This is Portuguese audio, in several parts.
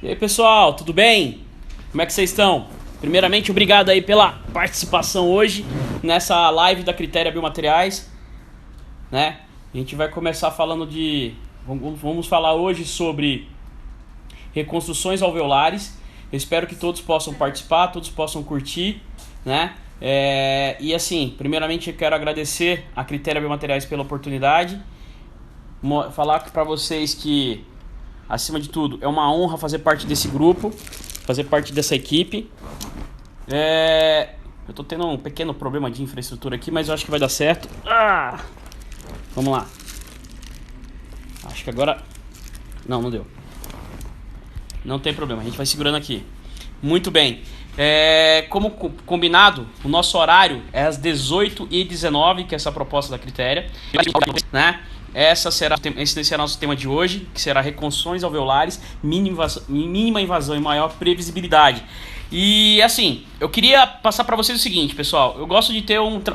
E aí, pessoal, tudo bem? Como é que vocês estão? Primeiramente, obrigado aí pela participação hoje nessa live da Critéria Biomateriais, né? A gente vai começar falando de... Vamos falar hoje sobre reconstruções alveolares. Eu espero que todos possam participar, todos possam curtir, né? E assim, primeiramente eu quero agradecer a Critéria Biomateriais pela oportunidade. Falar para vocês que, acima de tudo, é uma honra fazer parte desse grupo, fazer parte dessa equipe. Eu tô tendo um pequeno problema de infraestrutura aqui, mas eu acho que vai dar certo. Vamos lá. Acho que agora... Não deu. Não tem problema, a gente vai segurando aqui. Muito bem. Como combinado, o nosso horário é às 18h19, que é essa proposta da Critéria, né? Esse será o nosso tema de hoje, que será reconstruções alveolares, mínima invasão e maior previsibilidade. E assim, eu queria passar para vocês o seguinte, pessoal. Eu gosto de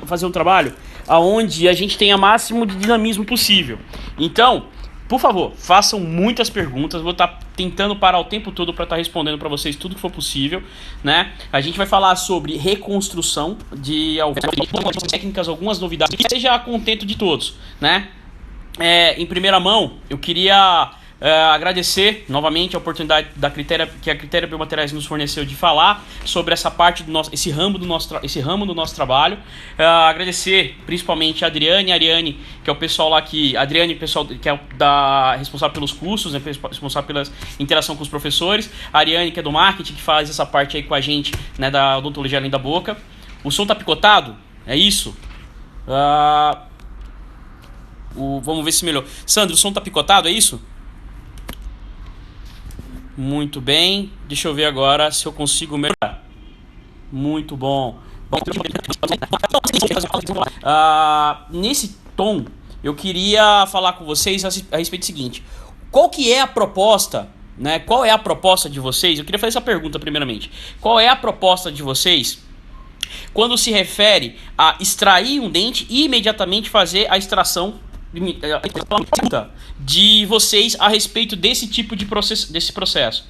fazer um trabalho onde a gente tenha o máximo de dinamismo possível. Então, por favor, façam muitas perguntas. Vou estar tentando parar o tempo todo para estar respondendo para vocês tudo que for possível, né? A gente vai falar sobre reconstrução de algumas técnicas, algumas novidades, que seja contento de todos, né? Em primeira mão, eu queria agradecer novamente a oportunidade que a Critéria Biomateriais nos forneceu de falar sobre essa parte esse ramo do nosso trabalho. Agradecer principalmente a Adriane, Ariane, que é o pessoal lá Adriane, pessoal que é responsável pelos cursos, né, responsável pela interação com os professores. A Ariane, que é do marketing, que faz essa parte aí com a gente, né, da odontologia além da boca. O som tá picotado? É isso? Vamos ver se melhorou. Sandro, o som tá picotado, é isso? Muito bem. Deixa eu ver agora se eu consigo melhorar. Muito bom. Nesse tom, eu queria falar com vocês a respeito do seguinte. Qual que é a proposta, né? Qual é a proposta de vocês? Eu queria fazer essa pergunta primeiramente. Qual é a proposta de vocês quando se refere a extrair um dente e imediatamente fazer a extração de vocês a respeito desse tipo de processo?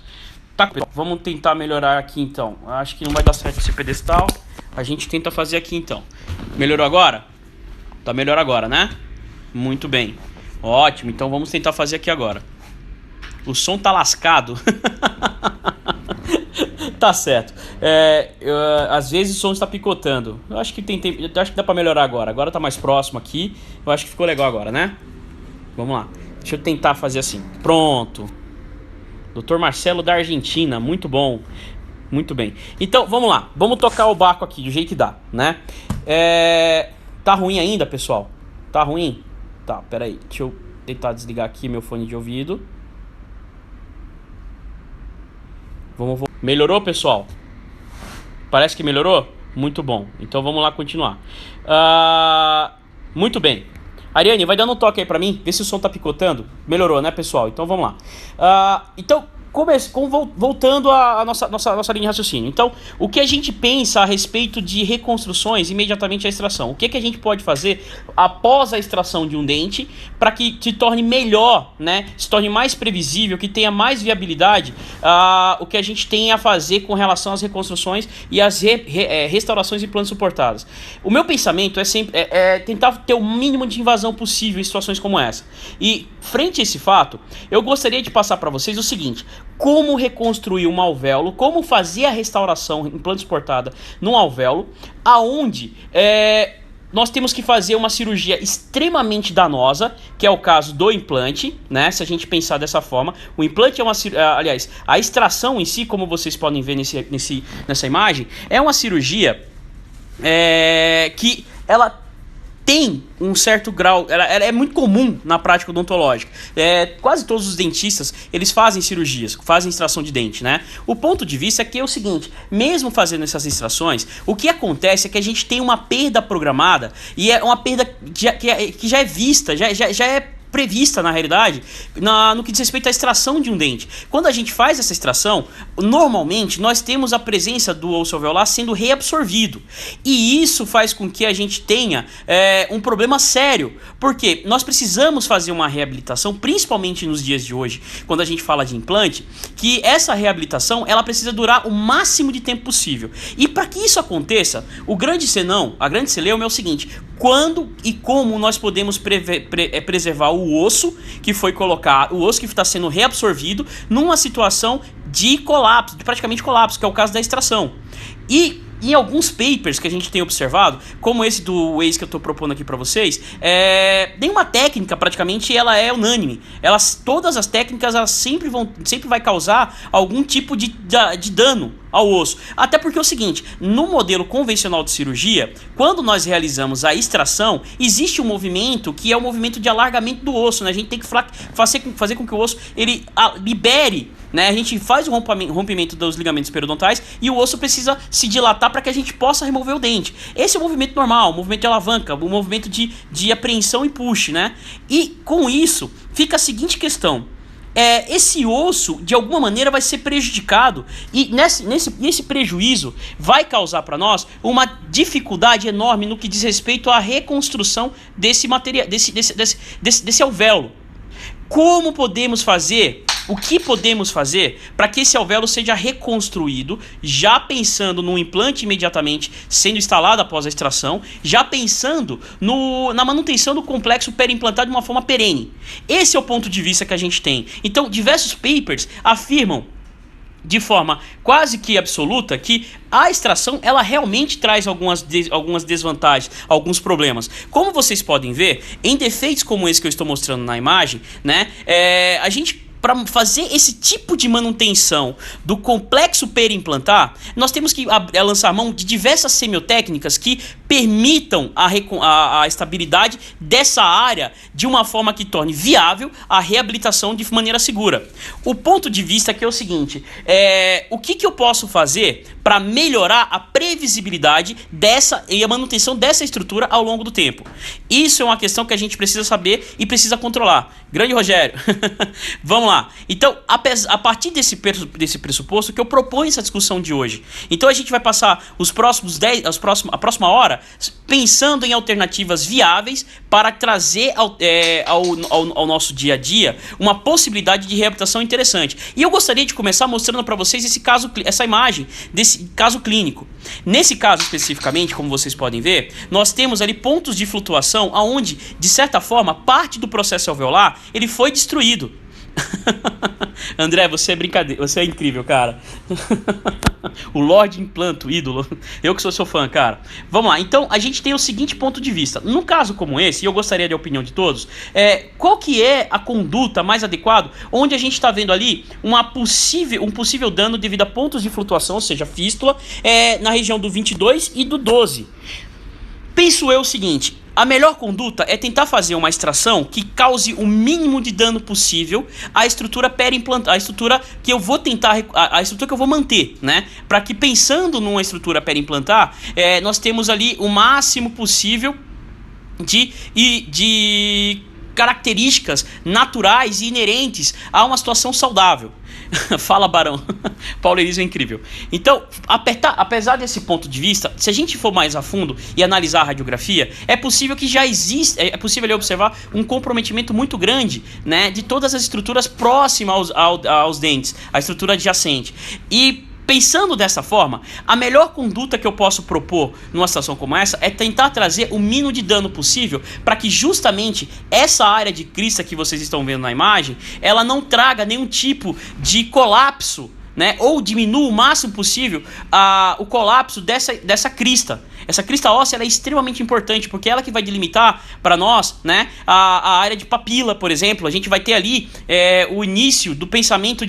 Tá, vamos tentar melhorar aqui então. Acho que não vai dar certo esse pedestal. A gente tenta fazer aqui então. Melhorou agora? Tá melhor agora, né? Muito bem. Ótimo, então vamos tentar fazer aqui agora. O som tá lascado. Tá certo. Às vezes o som está picotando. Eu acho que dá pra melhorar agora. Agora tá mais próximo aqui. Eu acho que ficou legal agora, né? Vamos lá. Deixa eu tentar fazer assim. Pronto. Dr. Marcelo da Argentina. Muito bom. Muito bem. Então, vamos lá. Vamos tocar o barco aqui do jeito que dá, né? Tá ruim ainda, pessoal? Tá ruim? Tá, peraí. Deixa eu tentar desligar aqui meu fone de ouvido. Melhorou, pessoal? Parece que melhorou? Muito bom. Então vamos lá continuar. Muito bem. Ariane, vai dando um toque aí pra mim. Vê se o som tá picotando. Melhorou, né, pessoal? Então vamos lá. Voltando à nossa linha de raciocínio. Então, o que a gente pensa a respeito de reconstruções imediatamente à extração? O que a gente pode fazer após a extração de um dente para que se torne melhor, né? Se torne mais previsível, que tenha mais viabilidade o que a gente tem a fazer com relação às reconstruções e às restaurações e implantes suportadas. O meu pensamento é sempre tentar ter o mínimo de invasão possível em situações como essa. E, frente a esse fato, eu gostaria de passar para vocês o seguinte: como reconstruir um alvéolo, como fazer a restauração implante suportada num alvéolo, aonde nós temos que fazer uma cirurgia extremamente danosa, que é o caso do implante, né? Se a gente pensar dessa forma, o implante é uma aliás, a extração em si, como vocês podem ver nessa imagem, é uma cirurgia que ela tem um certo grau, ela é muito comum na prática odontológica. Quase todos os dentistas, eles fazem cirurgias, fazem extração de dente, né? O ponto de vista é que é o seguinte: mesmo fazendo essas extrações, o que acontece é que a gente tem uma perda programada, e é uma perda que já é vista, já é prevista, na realidade, no que diz respeito à extração de um dente. Quando a gente faz essa extração, normalmente nós temos a presença do osso alveolar sendo reabsorvido. E isso faz com que a gente tenha um problema sério, porque nós precisamos fazer uma reabilitação, principalmente nos dias de hoje, quando a gente fala de implante, que essa reabilitação ela precisa durar o máximo de tempo possível. E para que isso aconteça, a grande celeuma é o seguinte: quando e como nós podemos preservar o osso que foi colocado, o osso que está sendo reabsorvido numa situação de colapso, de praticamente colapso, que é o caso da extração. E em alguns papers que a gente tem observado, como esse do Waze que eu estou propondo aqui para vocês, nenhuma técnica praticamente ela é unânime. Todas as técnicas elas sempre vai causar algum tipo de dano ao osso. Até porque é o seguinte, no modelo convencional de cirurgia, quando nós realizamos a extração, existe um movimento que é o movimento de alargamento do osso, né? A gente tem que fazer com que o osso ele libere, né? A gente faz o rompimento dos ligamentos periodontais e o osso precisa se dilatar para que a gente possa remover o dente. Esse é o movimento normal, o movimento de alavanca, o movimento de apreensão e push, né? E com isso fica a seguinte questão: esse osso de alguma maneira vai ser prejudicado e nesse prejuízo vai causar para nós uma dificuldade enorme no que diz respeito à reconstrução desse material, desse alvéolo. Como podemos fazer? O que podemos fazer para que esse alvéolo seja reconstruído, já pensando no implante imediatamente sendo instalado após a extração, já pensando na manutenção do complexo periimplantado de uma forma perene? Esse é o ponto de vista que a gente tem. Então, diversos papers afirmam de forma quase que absoluta que a extração ela realmente traz algumas desvantagens, alguns problemas. Como vocês podem ver, em defeitos como esse que eu estou mostrando na imagem, né, a gente, para fazer esse tipo de manutenção do complexo periimplantar, nós temos que lançar mão de diversas semiotécnicas que permitam a estabilidade dessa área de uma forma que torne viável a reabilitação de maneira segura. O ponto de vista aqui é o seguinte: o que eu posso fazer para melhorar a previsibilidade e a manutenção dessa estrutura ao longo do tempo? Isso é uma questão que a gente precisa saber e precisa controlar. Grande Rogério, vamos lá. Então, a partir desse pressuposto que eu proponho essa discussão de hoje. Então a gente vai passar a próxima hora pensando em alternativas viáveis para trazer ao nosso dia a dia uma possibilidade de reabilitação interessante. E eu gostaria de começar mostrando para vocês essa imagem desse caso clínico. Nesse caso especificamente, como vocês podem ver, nós temos ali pontos de flutuação onde, de certa forma, parte do processo alveolar ele foi destruído. André, você é brincadeira, você é incrível, cara. O Lorde Implanto, ídolo. Eu que sou seu fã, cara. Vamos lá, então a gente tem o seguinte ponto de vista. Num caso como esse, e eu gostaria de opinião de todos, qual que é a conduta mais adequada, onde a gente está vendo ali um possível dano devido a pontos de flutuação, ou seja, fístula, na região do 22 e do 12. Penso eu o seguinte: a melhor conduta é tentar fazer uma extração que cause o mínimo de dano possível à estrutura periimplantar, a estrutura que eu vou a estrutura que eu vou manter, né? Para que, pensando numa estrutura periimplantar, nós temos ali o máximo possível de características naturais e inerentes a uma situação saudável. Fala, Barão. Paulerismo é incrível. Então, apesar desse ponto de vista, se a gente for mais a fundo e analisar a radiografia, é possível que já existe, é possível ali observar um comprometimento muito grande, né, de todas as estruturas próximas aos dentes, a estrutura adjacente. E pensando dessa forma, a melhor conduta que eu posso propor numa situação como essa é tentar trazer o mínimo de dano possível para que justamente essa área de crista que vocês estão vendo na imagem, ela não traga nenhum tipo de colapso, né, ou diminua o máximo possível o colapso dessa crista. Essa crista óssea ela é extremamente importante, porque é ela que vai delimitar para nós, né, a área de papila, por exemplo. A gente vai ter ali o início do pensamento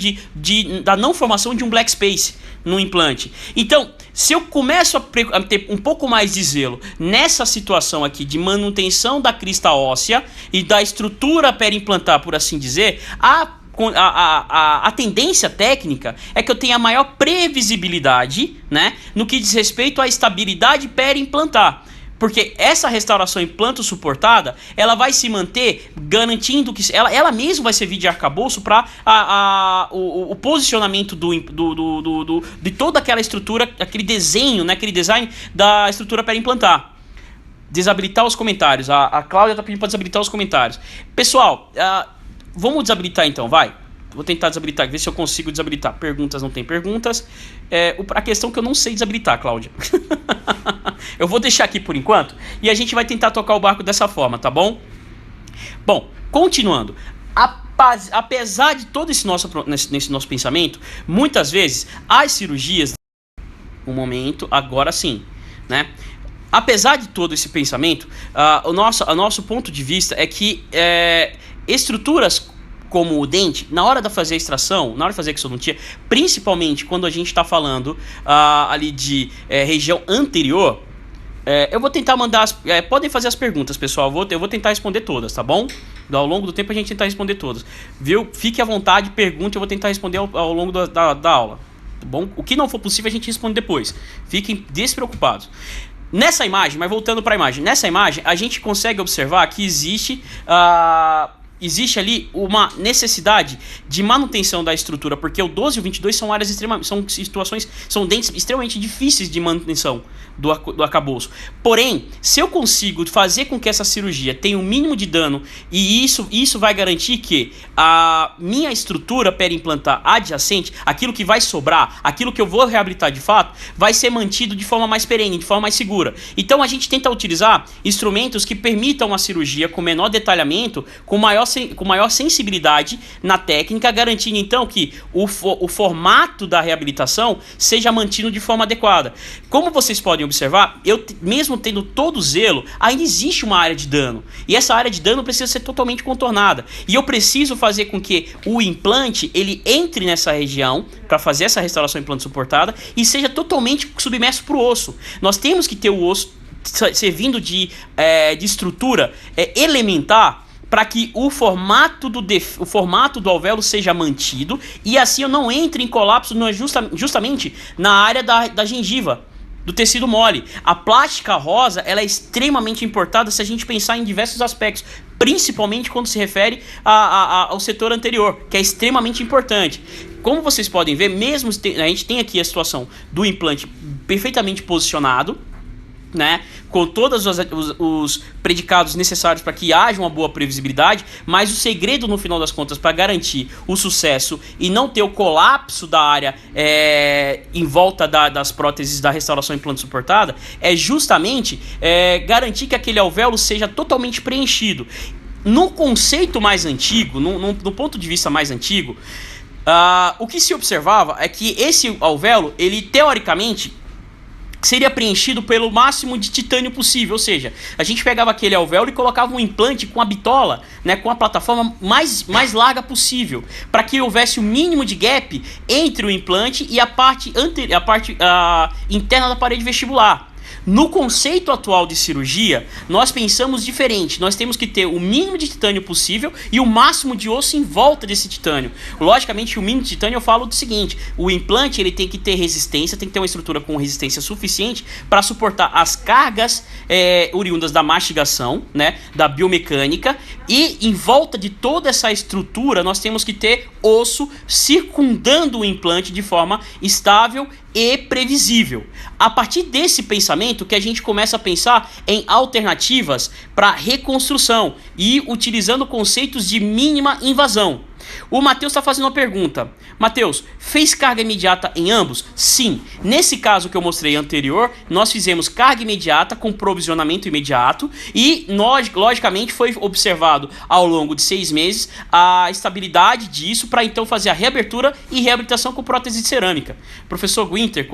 da não formação de um black space no implante. Então, se eu começo a ter um pouco mais de zelo nessa situação aqui de manutenção da crista óssea e da estrutura periimplantar, por assim dizer, a tendência técnica é que eu tenha maior previsibilidade, né, no que diz respeito à estabilidade periimplantar. Porque essa restauração em planta suportada, ela vai se manter garantindo que ela mesma vai servir de arcabouço para o posicionamento de toda aquela estrutura, aquele desenho, né, aquele design da estrutura para implantar. Desabilitar os comentários. A Cláudia está pedindo para desabilitar os comentários. Pessoal, vamos desabilitar então, vai. Vou tentar desabilitar, ver se eu consigo desabilitar. Perguntas, não tem perguntas. A questão é que eu não sei desabilitar, Cláudia. Eu vou deixar aqui por enquanto e a gente vai tentar tocar o barco dessa forma, tá bom? Bom, continuando. Apesar de todo esse nosso pensamento, muitas vezes as cirurgias... Um momento, agora sim, né? Apesar de todo esse pensamento, o nosso ponto de vista é que estruturas como o dente, na hora de fazer a extração, na hora de fazer a exodontia, principalmente quando a gente está falando ali de região anterior, eu vou tentar mandar podem fazer as perguntas, pessoal, eu vou tentar responder todas, tá bom? Ao longo do tempo a gente tentar responder todas, viu? Fique à vontade, pergunte, eu vou tentar responder ao longo da aula, tá bom? O que não for possível a gente responde depois, fiquem despreocupados. Nessa imagem, mas voltando para a imagem, nessa imagem a gente consegue observar que existe ali uma necessidade de manutenção da estrutura, porque o 12 e o 22 são áreas são dentes extremamente difíceis de manutenção do arcabouço. Porém, se eu consigo fazer com que essa cirurgia tenha um mínimo de dano, e isso vai garantir que a minha estrutura periimplantar adjacente, aquilo que vai sobrar, aquilo que eu vou reabilitar de fato, vai ser mantido de forma mais perene, de forma mais segura. Então a gente tenta utilizar instrumentos que permitam a cirurgia com menor detalhamento, com maior sensibilidade na técnica, garantindo então que o formato da reabilitação seja mantido de forma adequada. Como vocês podem observar, mesmo tendo todo o zelo, ainda existe uma área de dano. E essa área de dano precisa ser totalmente contornada. E eu preciso fazer com que o implante ele entre nessa região para fazer essa restauração implante suportada e seja totalmente submerso para o osso. Nós temos que ter o osso servindo de estrutura elementar para que o formato do alvéolo seja mantido e assim eu não entre em colapso justamente na área da gengiva, do tecido mole. A plástica rosa ela é extremamente importante se a gente pensar em diversos aspectos, principalmente quando se refere ao setor anterior, que é extremamente importante. Como vocês podem ver, mesmo a gente tem aqui a situação do implante perfeitamente posicionado, né, com todos os predicados necessários para que haja uma boa previsibilidade, mas o segredo no final das contas para garantir o sucesso e não ter o colapso da área em volta das próteses da restauração implante suportada é justamente garantir que aquele alvéolo seja totalmente preenchido. No conceito mais antigo, no ponto de vista mais antigo, o que se observava é que esse alvéolo, ele teoricamente seria preenchido pelo máximo de titânio possível, ou seja, a gente pegava aquele alvéolo e colocava um implante com a bitola, né, com a plataforma mais larga possível, para que houvesse o mínimo de gap entre o implante e a parte interna da parede vestibular. No conceito atual de cirurgia, nós pensamos diferente. Nós temos que ter o mínimo de titânio possível e o máximo de osso em volta desse titânio. Logicamente, o mínimo de titânio eu falo do seguinte: o implante ele tem que ter resistência, tem que ter uma estrutura com resistência suficiente para suportar as cargas oriundas da mastigação, né, da biomecânica, e em volta de toda essa estrutura nós temos que ter osso circundando o implante de forma estável e previsível. A partir desse pensamento que a gente começa a pensar em alternativas para reconstrução e utilizando conceitos de mínima invasão. O Matheus está fazendo uma pergunta. Matheus, fez carga imediata em ambos? Sim. Nesse caso que eu mostrei anterior, nós fizemos carga imediata com provisionamento imediato e, logicamente, foi observado ao longo de 6 meses a estabilidade disso para então fazer a reabertura e reabilitação com prótese de cerâmica. Professor Winter,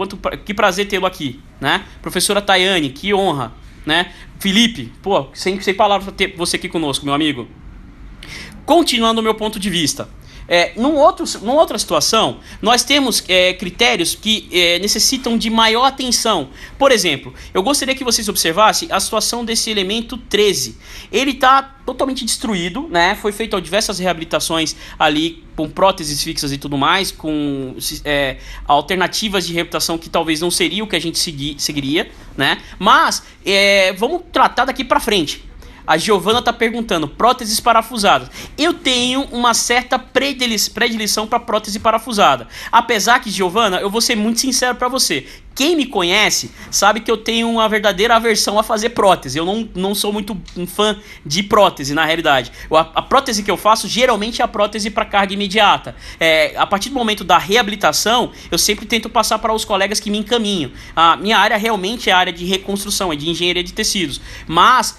que prazer tê-lo aqui, né? Professora Tayane, que honra, né? Felipe, sem palavras para ter você aqui conosco, meu amigo. Continuando o meu ponto de vista, Numa outra situação, nós temos critérios que necessitam de maior atenção. Por exemplo, eu gostaria que vocês observassem a situação desse elemento 13. Ele está totalmente destruído, né? Foi feito diversas reabilitações ali com próteses fixas e tudo mais, com alternativas de reabilitação que talvez não seria o que a gente seguiria, né? Mas vamos tratar daqui para frente. A Giovana está perguntando, próteses parafusadas. Eu tenho uma certa predileção para prótese parafusada. Apesar que, Giovana, eu vou ser muito sincero para você. Quem me conhece sabe que eu tenho uma verdadeira aversão a fazer prótese. Eu não sou muito um fã de prótese, na realidade. A prótese que eu faço, geralmente, é a prótese para carga imediata. A partir do momento da reabilitação, eu sempre tento passar para os colegas que me encaminham. A minha área realmente é a área de reconstrução, é de engenharia de tecidos. Mas,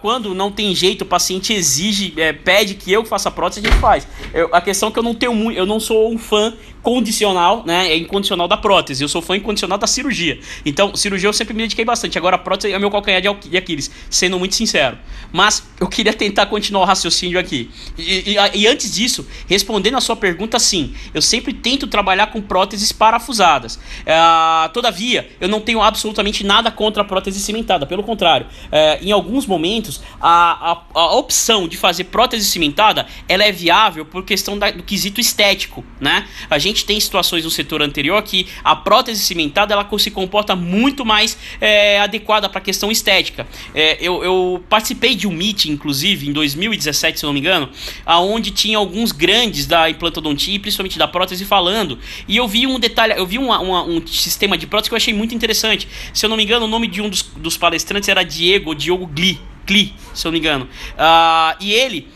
quando não tem jeito, o paciente exige, pede que eu faça prótese, a gente faz. A questão é que eu não sou um fã condicional, né? Incondicional da prótese. Eu sou fã incondicional da cirurgia. Então, cirurgia eu sempre me dediquei bastante. Agora, a prótese é o meu calcanhar de Aquiles, sendo muito sincero. Mas eu queria tentar continuar o raciocínio aqui. E antes disso, respondendo a sua pergunta, sim, eu sempre tento trabalhar com próteses parafusadas. Todavia, eu não tenho absolutamente nada contra a prótese cimentada. Pelo contrário, em alguns momentos, a opção de fazer prótese cimentada, ela é viável por questão do quesito estético, né? A gente tem situações no setor anterior que a prótese cimentada ela se comporta muito mais adequada para a questão estética. Eu participei de um meeting, inclusive, em 2017, se não me engano, onde tinha alguns grandes da implantodontia e principalmente da prótese falando, e eu vi um detalhe, eu vi um sistema de prótese que eu achei muito interessante. Se eu não me engano, o nome de um dos palestrantes era Diogo Gli, se eu não me engano, e ele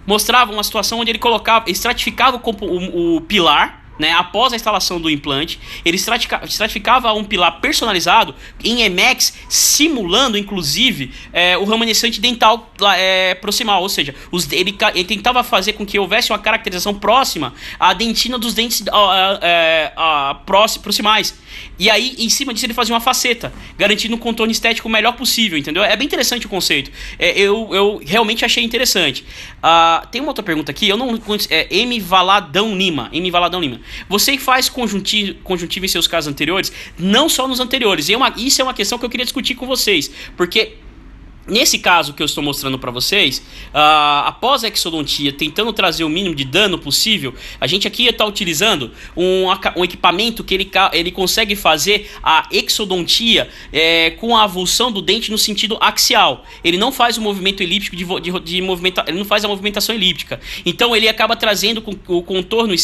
mostrava uma situação onde ele estratificava o pilar, né, após a instalação do implante. Ele estratificava um pilar personalizado em Emax, simulando inclusive o remanescente dental proximal, ou seja, ele tentava fazer com que houvesse uma caracterização próxima à dentina dos dentes proximais. E aí, em cima disso, ele fazia uma faceta, garantindo um contorno estético o melhor possível, entendeu? É bem interessante o conceito. Eu realmente achei interessante. Tem uma outra pergunta aqui, eu não M. Valadão Lima. Você faz conjuntivo em seus casos anteriores? Não só nos anteriores. Isso é uma questão que eu queria discutir com vocês, porque nesse caso que eu estou mostrando para vocês, após a exodontia, tentando trazer o mínimo de dano possível, a gente aqui está utilizando um equipamento que ele consegue fazer a exodontia com a avulsão do dente no sentido axial. Ele não faz o movimento elíptico ele não faz a movimentação elíptica. Então ele acaba trazendo o contorno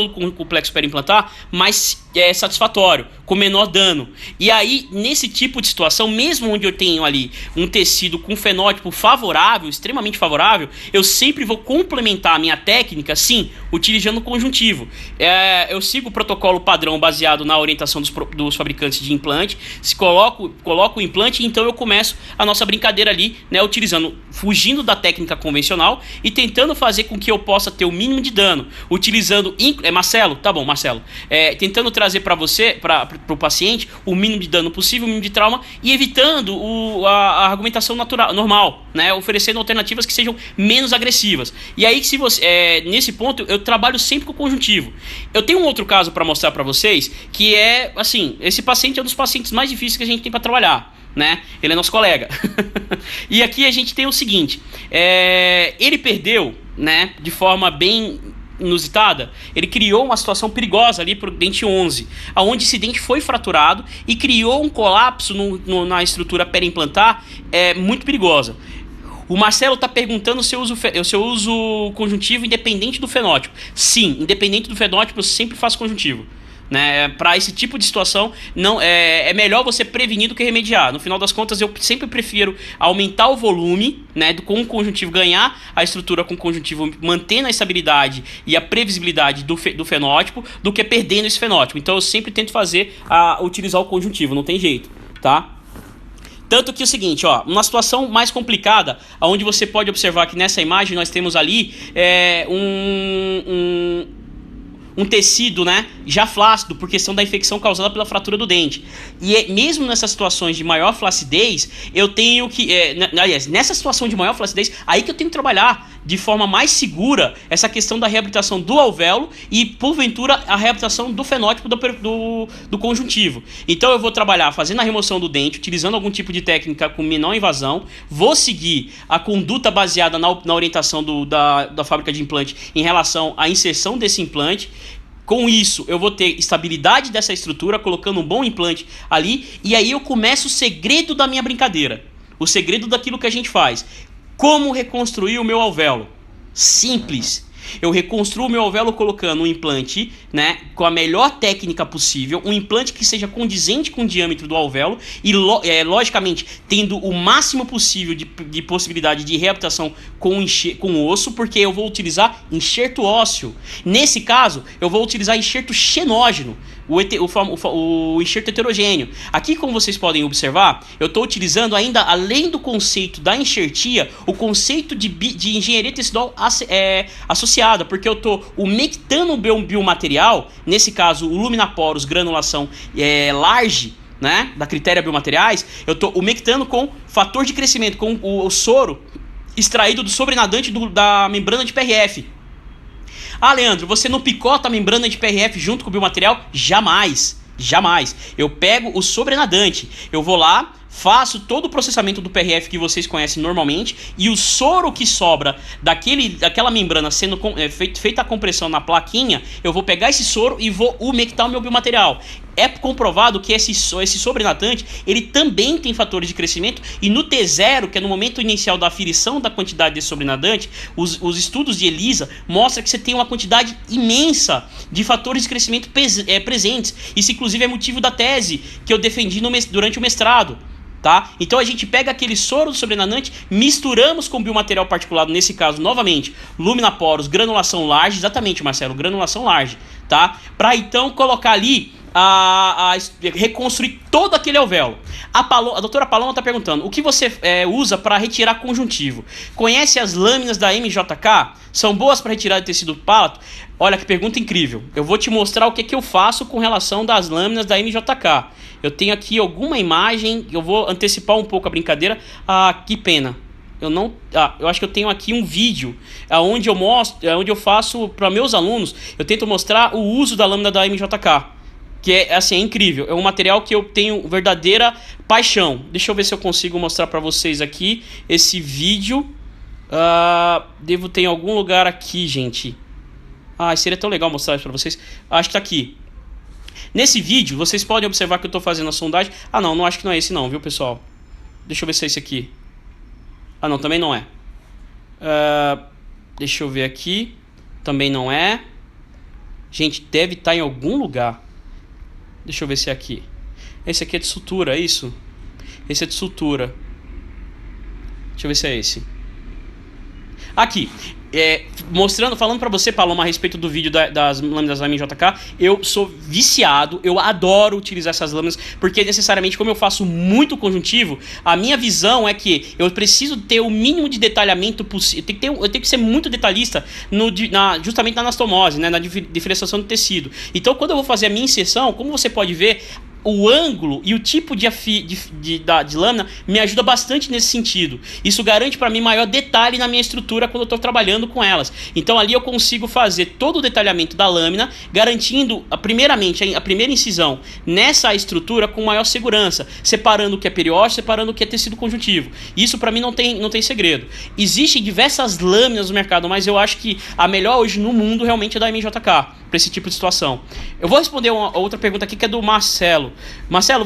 do complexo periimplantar mais satisfatório, com menor dano. E aí, nesse tipo de situação, mesmo onde eu tenho ali um tecido com fenótipo favorável, extremamente favorável, eu sempre vou complementar a minha técnica, sim, utilizando o conjuntivo. Eu sigo o protocolo padrão baseado na orientação dos fabricantes de implante. Se coloco o implante, então eu começo a nossa brincadeira ali, né, fugindo da técnica convencional e tentando fazer com que eu possa ter o mínimo de dano, utilizando... Marcelo? Tá bom, Marcelo. Tentando trazer para você, para o paciente, o mínimo de dano possível, o mínimo de trauma, e evitando a argumentação normal, né, oferecendo alternativas que sejam menos agressivas. E aí, nesse ponto, eu trabalho sempre com o conjuntivo. Eu tenho um outro caso para mostrar para vocês, que é, assim, esse paciente é um dos pacientes mais difíceis que a gente tem para trabalhar, né? Ele é nosso colega. E aqui a gente tem o seguinte, ele perdeu, né, de forma bem inusitada, ele criou uma situação perigosa ali pro dente 11, onde esse dente foi fraturado e criou um colapso na estrutura periimplantar muito perigosa. O Marcelo está perguntando se eu uso conjuntivo independente do fenótipo. Sim, independente do fenótipo, eu sempre faço conjuntivo. Né, para esse tipo de situação não é melhor você prevenir do que remediar. No final das contas, eu sempre prefiro aumentar o volume, né, com o conjuntivo, ganhar a estrutura com o conjuntivo, mantendo a estabilidade e a previsibilidade do fenótipo, do que perdendo esse fenótipo. Então eu sempre tento utilizar o conjuntivo, não tem jeito, tá? Tanto que é o seguinte, ó, uma situação mais complicada, onde você pode observar que nessa imagem nós temos ali um tecido, né, já flácido, por questão da infecção causada pela fratura do dente. E mesmo nessas situações de maior flacidez, eu tenho que... aliás, nessa situação de maior flacidez, aí que eu tenho que trabalhar de forma mais segura essa questão da reabilitação do alvéolo e, porventura, a reabilitação do fenótipo do conjuntivo. Então eu vou trabalhar fazendo a remoção do dente, utilizando algum tipo de técnica com menor invasão, vou seguir a conduta baseada na orientação da fábrica de implante em relação à inserção desse implante. Com isso, eu vou ter estabilidade dessa estrutura, colocando um bom implante ali, e aí eu começo o segredo da minha brincadeira. O segredo daquilo que a gente faz. Como reconstruir o meu alvéolo? Simples. Eu reconstruo o meu alvéolo colocando um implante, né, com a melhor técnica possível, um implante que seja condizente com o diâmetro do alvéolo e, logicamente, tendo o máximo possível de possibilidade de reabilitação com osso, porque eu vou utilizar enxerto ósseo. Nesse caso, eu vou utilizar enxerto xenógeno, o enxerto heterogêneo. Aqui, como vocês podem observar, eu estou utilizando ainda, além do conceito da enxertia, o conceito de engenharia tecidual associada, porque eu estou umectando o biomaterial, nesse caso o Luminaporos granulação large, né, da Critéria Biomateriais, eu estou umectando com fator de crescimento, com o soro extraído do sobrenadante da membrana de PRF. Ah, Leandro, você não picota a membrana de PRF junto com o biomaterial? Jamais, jamais. Eu pego o sobrenadante, eu vou lá, faço todo o processamento do PRF que vocês conhecem normalmente, e o soro que sobra daquela membrana sendo feita a compressão na plaquinha, eu vou pegar esse soro e vou umectar o meu biomaterial. É comprovado que esse sobrenadante, ele também tem fatores de crescimento, e no T0, que é no momento inicial da aferição da quantidade de sobrenadante, os estudos de ELISA mostram que você tem uma quantidade imensa de fatores de crescimento presentes. Isso, inclusive, é motivo da tese que eu defendi durante o mestrado. Tá? Então a gente pega aquele soro do sobrenadante, misturamos com biomaterial particulado, nesse caso, novamente, Luminaporos, granulação large, exatamente, Marcelo, granulação large, tá? Para então colocar ali, reconstruir todo aquele alvéolo. A doutora Paloma está perguntando, o que você usa para retirar conjuntivo? Conhece as lâminas da MJK? São boas para retirar de tecido palato? Olha que pergunta incrível. Eu vou te mostrar o que eu faço com relação das lâminas da MJK. Eu tenho aqui alguma imagem, eu vou antecipar um pouco a brincadeira. Ah, que pena. Eu acho que eu tenho aqui um vídeo onde eu mostro, onde eu faço para meus alunos, eu tento mostrar o uso da lâmina da MJK, que é assim, é incrível. É um material que eu tenho verdadeira paixão. Deixa eu ver se eu consigo mostrar para vocês aqui esse vídeo. Devo ter em algum lugar aqui, gente. Seria tão legal mostrar isso para vocês. Acho que tá aqui. Nesse vídeo, vocês podem observar que eu estou fazendo a sondagem. Não acho que não é esse não, viu, pessoal? Deixa eu ver se é esse aqui. Não, também não é. Deixa eu ver aqui. Também não é. Gente, deve estar em algum lugar. Deixa eu ver se é aqui. Esse aqui é de sutura, é isso? Esse é de sutura. Deixa eu ver se é esse. Aqui. Falando pra você, Paloma, a respeito do vídeo das lâminas da MJK, eu sou viciado, eu adoro utilizar essas lâminas, porque necessariamente, como eu faço muito conjuntivo, a minha visão é que eu preciso ter o mínimo de detalhamento possível. Eu tenho que ser muito detalhista justamente na anastomose, né, na diferenciação do tecido. Então, quando eu vou fazer a minha inserção, como você pode ver, o ângulo e o tipo de lâmina me ajuda bastante nesse sentido. Isso garante para mim maior detalhe na minha estrutura quando eu estou trabalhando com elas. Então ali eu consigo fazer todo o detalhamento da lâmina, garantindo primeiramente a primeira incisão nessa estrutura com maior segurança, separando o que é periósteo, separando o que é tecido conjuntivo. Isso para mim não tem segredo. Existem diversas lâminas no mercado, mas eu acho que a melhor hoje no mundo realmente é da MJK para esse tipo de situação. Eu vou responder uma outra pergunta aqui que é do Marcelo. Marcelo,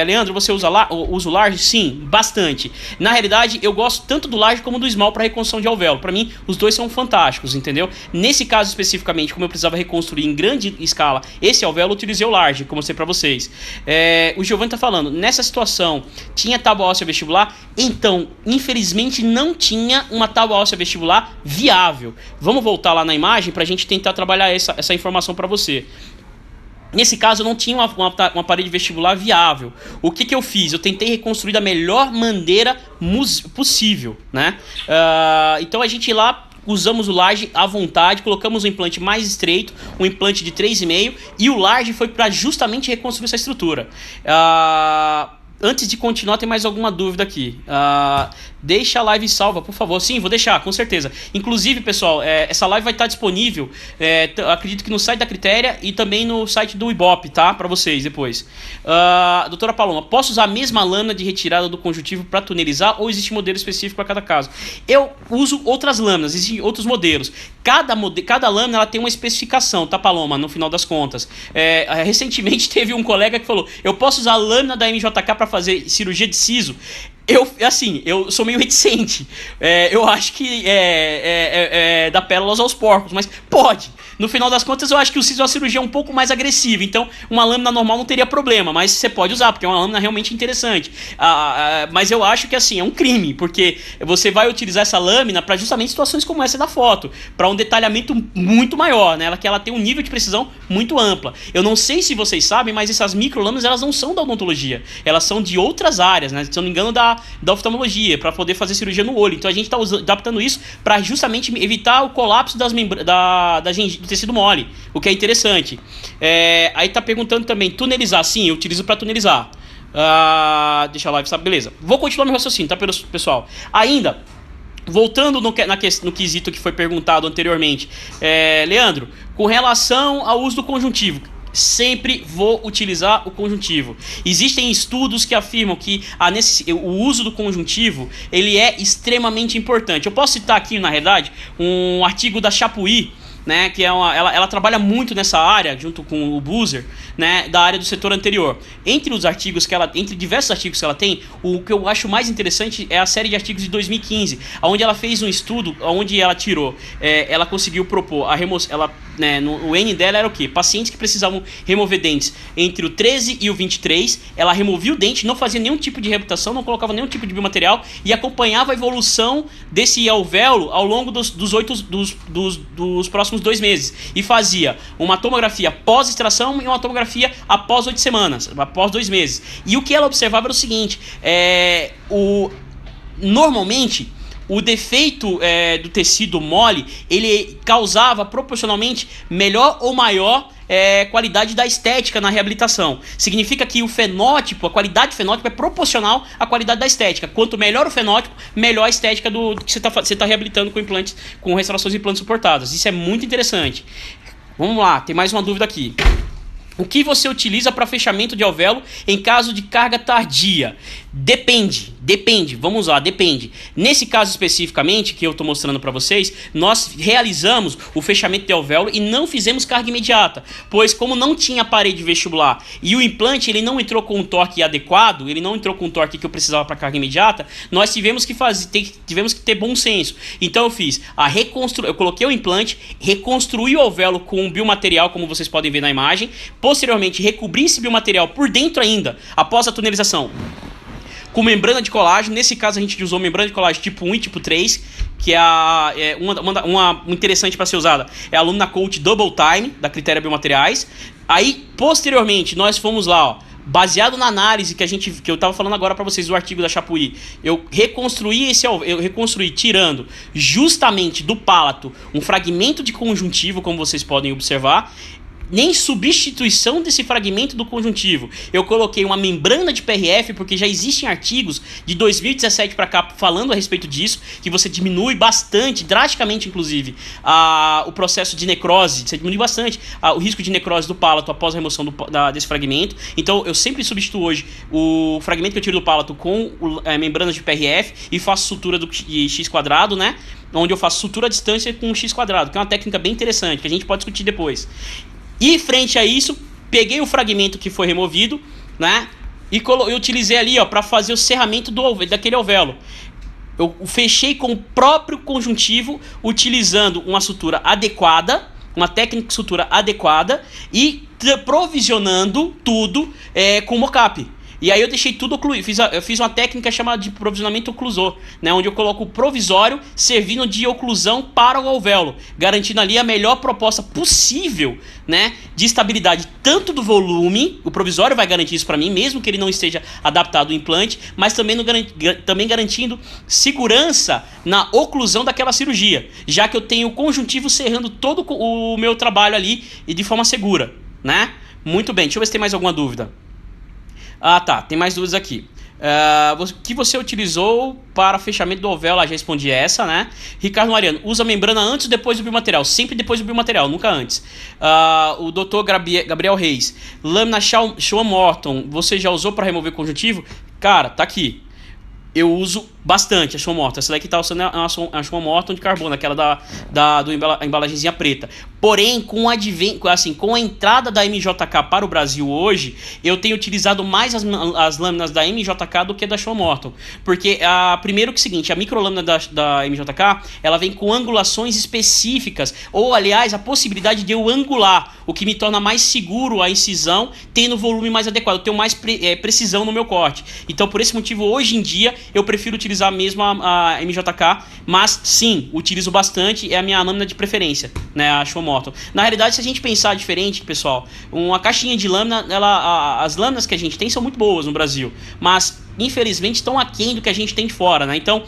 Leandro, você usa o large? Sim, bastante. Na realidade, eu gosto tanto do large como do small para reconstrução de alvéolo. Para mim, os dois são fantásticos, entendeu? Nesse caso especificamente, como eu precisava reconstruir em grande escala esse alvéolo, eu utilizei o large, como eu mostrei para vocês. O Giovanni tá falando, nessa situação, tinha tábua óssea vestibular? Então, infelizmente, não tinha uma tábua óssea vestibular viável. Vamos voltar lá na imagem para a gente tentar trabalhar essa informação para você. Nesse caso, eu não tinha uma parede vestibular viável. O que eu fiz? Eu tentei reconstruir da melhor maneira possível, né? Então a gente lá usamos o large à vontade, colocamos um implante mais estreito, um implante de 3,5, e o large foi para justamente reconstruir essa estrutura. Antes de continuar, tem mais alguma dúvida aqui. Deixa a live salva, por favor. Sim, vou deixar, com certeza. Inclusive, pessoal, essa live vai estar disponível, acredito que no site da Critéria e também no site do Ibope, tá? Pra vocês depois. Doutora Paloma, posso usar a mesma lâmina de retirada do conjuntivo para tunelizar ou existe modelo específico para cada caso? Eu uso outras lâminas, existem outros modelos. Cada lâmina ela tem uma especificação, tá, Paloma? No final das contas. Recentemente teve um colega que falou: eu posso usar a lâmina da MJK para fazer cirurgia de siso? Eu sou meio reticente. Eu acho que dá pérolas aos porcos, mas pode. No final das contas, eu acho que o siso é uma cirurgia um pouco mais agressiva. Então, uma lâmina normal não teria problema, mas você pode usar, porque é uma lâmina realmente interessante. Mas eu acho que, assim, é um crime, porque você vai utilizar essa lâmina para justamente situações como essa da foto, para um detalhamento muito maior, né? Que ela tem um nível de precisão muito ampla. Eu não sei se vocês sabem, mas essas microlâminas, elas não são da odontologia. Elas são de outras áreas, né? Se eu não me engano, da oftalmologia, para poder fazer cirurgia no olho. Então a gente está adaptando isso para justamente evitar o colapso do tecido mole, o que é interessante. Aí tá perguntando também, tunelizar? Sim, eu utilizo para tunelizar. Deixa a live, sabe? Beleza. Vou continuar meu raciocínio, tá, pessoal? Ainda, voltando no quesito que foi perguntado anteriormente, Leandro, com relação ao uso do conjuntivo, sempre vou utilizar o conjuntivo. Existem estudos que afirmam que o uso do conjuntivo ele é extremamente importante. Eu posso citar aqui, na realidade, um artigo da Chapuis, né, que ela trabalha muito nessa área, junto com o Buser, né, da área do setor anterior. Entre diversos artigos que ela tem, o que eu acho mais interessante é a série de artigos de 2015, onde ela fez um estudo, onde ela tirou, ela conseguiu propor a remoção, o N dela era o quê? Pacientes que precisavam remover dentes entre o 13 e o 23, ela removia o dente, não fazia nenhum tipo de reabilitação, não colocava nenhum tipo de biomaterial e acompanhava a evolução desse alvéolo ao longo dos próximos 2 meses. E fazia uma tomografia pós-extração e uma tomografia após 8 semanas, após 2 meses. E o que ela observava era o seguinte, normalmente o defeito do tecido mole, ele causava proporcionalmente melhor ou maior qualidade da estética na reabilitação. Significa que o fenótipo, a qualidade fenótipa é proporcional à qualidade da estética. Quanto melhor o fenótipo, melhor a estética do que você está reabilitando com implantes, com restaurações de implantes suportadas. Isso é muito interessante. Vamos lá, tem mais uma dúvida aqui. O que você utiliza para fechamento de alvéolo em caso de carga tardia? Depende, vamos lá, depende. Nesse caso especificamente, que eu estou mostrando para vocês, nós realizamos o fechamento de alvéolo e não fizemos carga imediata, pois como não tinha parede vestibular e o implante ele não entrou com um torque adequado, ele não entrou com o torque que eu precisava para carga imediata, nós tivemos que ter bom senso. Então eu fiz eu coloquei o implante, reconstruí o alvéolo com um biomaterial, como vocês podem ver na imagem, posteriormente recobri esse biomaterial por dentro ainda, após a tunelização, com membrana de colágeno. Nesse caso a gente usou membrana de colágeno tipo 1 e tipo 3, que uma interessante para ser usada é a Lumina Coat Double Time, da Critéria Biomateriais. Aí, posteriormente, nós fomos lá, baseado na análise que eu estava falando agora para vocês do artigo da Chapuis, eu reconstruí tirando justamente do pálato um fragmento de conjuntivo, como vocês podem observar. Nem substituição desse fragmento do conjuntivo. Eu coloquei uma membrana de PRF, porque já existem artigos de 2017 para cá falando a respeito disso, que você diminui bastante, drasticamente inclusive, o processo de necrose, você diminui bastante o risco de necrose do pálato após a remoção desse fragmento. Então eu sempre substituo hoje o fragmento que eu tiro do pálato com membranas de PRF e faço sutura de X quadrado, né? Onde eu faço sutura à distância com X quadrado, que é uma técnica bem interessante, que a gente pode discutir depois. E frente a isso, peguei o fragmento que foi removido, né? E eu utilizei ali, para fazer o serramento daquele alvéolo. Eu fechei com o próprio conjuntivo, utilizando uma sutura adequada, uma técnica de sutura adequada e provisionando tudo com mocap. E aí eu deixei tudo ocluído, eu fiz uma técnica chamada de provisionamento oclusor, né, onde eu coloco o provisório servindo de oclusão para o alvéolo, garantindo ali a melhor proposta possível, né, de estabilidade tanto do volume, o provisório vai garantir isso para mim, mesmo que ele não esteja adaptado ao implante, mas também garantindo segurança na oclusão daquela cirurgia, já que eu tenho o conjuntivo cerrando todo o meu trabalho ali e de forma segura, né? Muito bem, deixa eu ver se tem mais alguma dúvida. Ah, tá. Tem mais dúvidas aqui. O que você utilizou para fechamento do alvéolo? Já respondi essa, né? Ricardo Mariano, usa membrana antes ou depois do biomaterial? Sempre depois do biomaterial, nunca antes. O Dr. Gabriel Reis, lâmina Shaw Morton, você já usou para remover conjuntivo? Cara, tá aqui. Eu uso bastante a Shaw Morton. Essa daqui tá usando a Shaw Morton de carbono, aquela da embalagenzinha preta. Porém, com a entrada da MJK para o Brasil hoje, eu tenho utilizado mais as lâminas da MJK do que da Shaw Morton. Porque, primeiro que é o seguinte, a microlâmina da MJK, ela vem com angulações específicas, ou aliás, a possibilidade de eu angular, o que me torna mais seguro a incisão, tendo volume mais adequado, eu tenho mais precisão no meu corte. Então, por esse motivo, hoje em dia, eu prefiro utilizar mesmo a MJK, mas sim, utilizo bastante, é a minha lâmina de preferência, né, a Shaw Morton. Na realidade, se a gente pensar diferente, pessoal, uma caixinha de lâmina, as lâminas que a gente tem são muito boas no Brasil, mas infelizmente estão aquém do que a gente tem de fora, né? Então,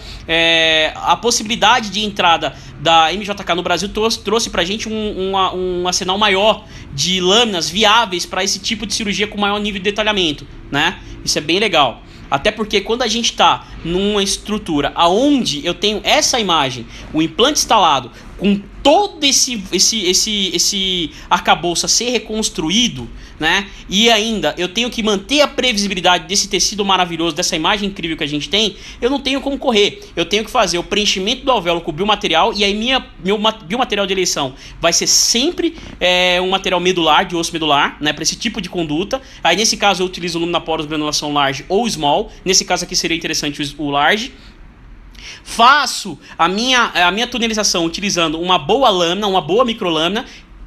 a possibilidade de entrada da MJK no Brasil trouxe pra gente um arsenal maior de lâminas viáveis para esse tipo de cirurgia com maior nível de detalhamento, né? Isso é bem legal. Até porque quando a gente está numa estrutura aonde eu tenho essa imagem, o implante instalado, com todo esse arcabouço a ser reconstruído, né? E ainda eu tenho que manter a previsibilidade desse tecido maravilhoso, dessa imagem incrível que a gente tem, eu não tenho como correr. Eu tenho que fazer o preenchimento do alvéolo com o biomaterial, e aí meu biomaterial de eleição vai ser sempre um material medular, de osso medular, né? Para esse tipo de conduta. Aí nesse caso eu utilizo o Lumina-Poros granulação large ou small. Nesse caso aqui seria interessante o large. Faço a minha tunelização utilizando uma boa lâmina, uma boa microlâmina.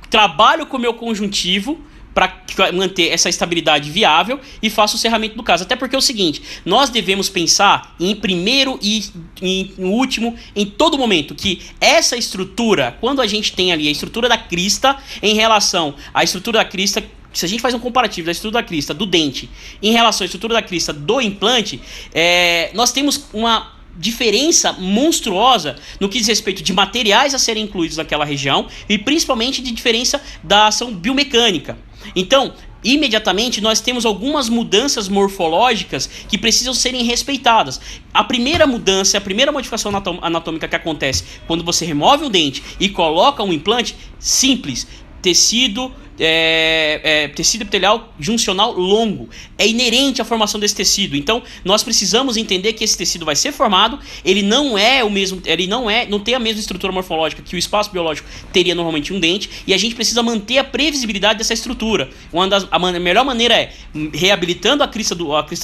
Trabalho com o meu conjuntivo para manter essa estabilidade viável e faço o cerramento do caso. Até porque é o seguinte, nós devemos pensar em primeiro e em último, em todo momento, que essa estrutura, quando a gente tem ali a estrutura da crista em relação à estrutura da crista, se a gente faz um comparativo da estrutura da crista do dente em relação à estrutura da crista do implante, nós temos uma diferença monstruosa no que diz respeito de materiais a serem incluídos naquela região e principalmente de diferença da ação biomecânica. Então, imediatamente nós temos algumas mudanças morfológicas que precisam serem respeitadas. A primeira mudança, a primeira modificação anatômica que acontece quando você remove um dente e coloca um implante, simples, tecido epitelial juncional longo. É inerente à formação desse tecido. Então, nós precisamos entender que esse tecido vai ser formado, ele não tem a mesma estrutura morfológica que o espaço biológico teria normalmente um dente, e a gente precisa manter a previsibilidade dessa estrutura. A melhor maneira é reabilitando a crista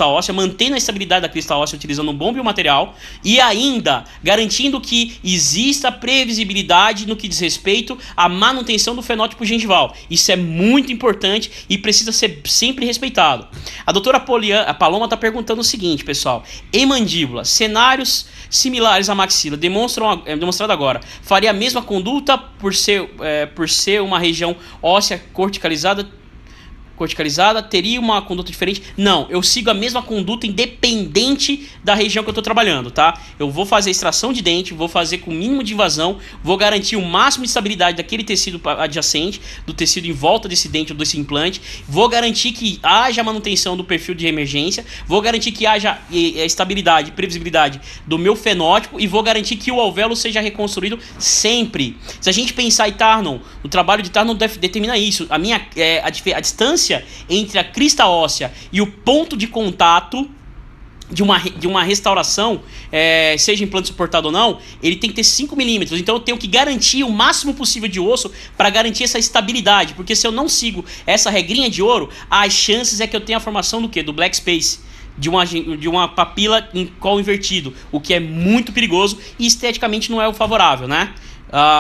óssea, mantendo a estabilidade da crista óssea, utilizando um bom biomaterial, e ainda garantindo que exista previsibilidade no que diz respeito à manutenção do fenótipo gengival. Isso é muito importante e precisa ser sempre respeitado. A doutora Paloma está perguntando o seguinte, pessoal: em mandíbula, cenários similares à maxila demonstrado agora, faria a mesma conduta por ser uma região óssea corticalizada, teria uma conduta diferente? Não, eu sigo a mesma conduta independente da região que eu estou trabalhando, tá? Eu vou fazer extração de dente, vou fazer com o mínimo de invasão, vou garantir o máximo de estabilidade daquele tecido adjacente, do tecido em volta desse dente ou desse implante, vou garantir que haja manutenção do perfil de emergência, vou garantir que haja estabilidade, previsibilidade do meu fenótipo e vou garantir que o alvéolo seja reconstruído sempre. Se a gente pensar em Tarnon, o trabalho de Tarnon determina isso. A distância entre a crista óssea e o ponto de contato de uma restauração, seja implante suportado ou não, ele tem que ter 5 milímetros. Então eu tenho que garantir o máximo possível de osso para garantir essa estabilidade, porque se eu não sigo essa regrinha de ouro, as chances é que eu tenha a formação do quê? Do black space, de uma papila em colo invertido, o que é muito perigoso e esteticamente não é o favorável, né?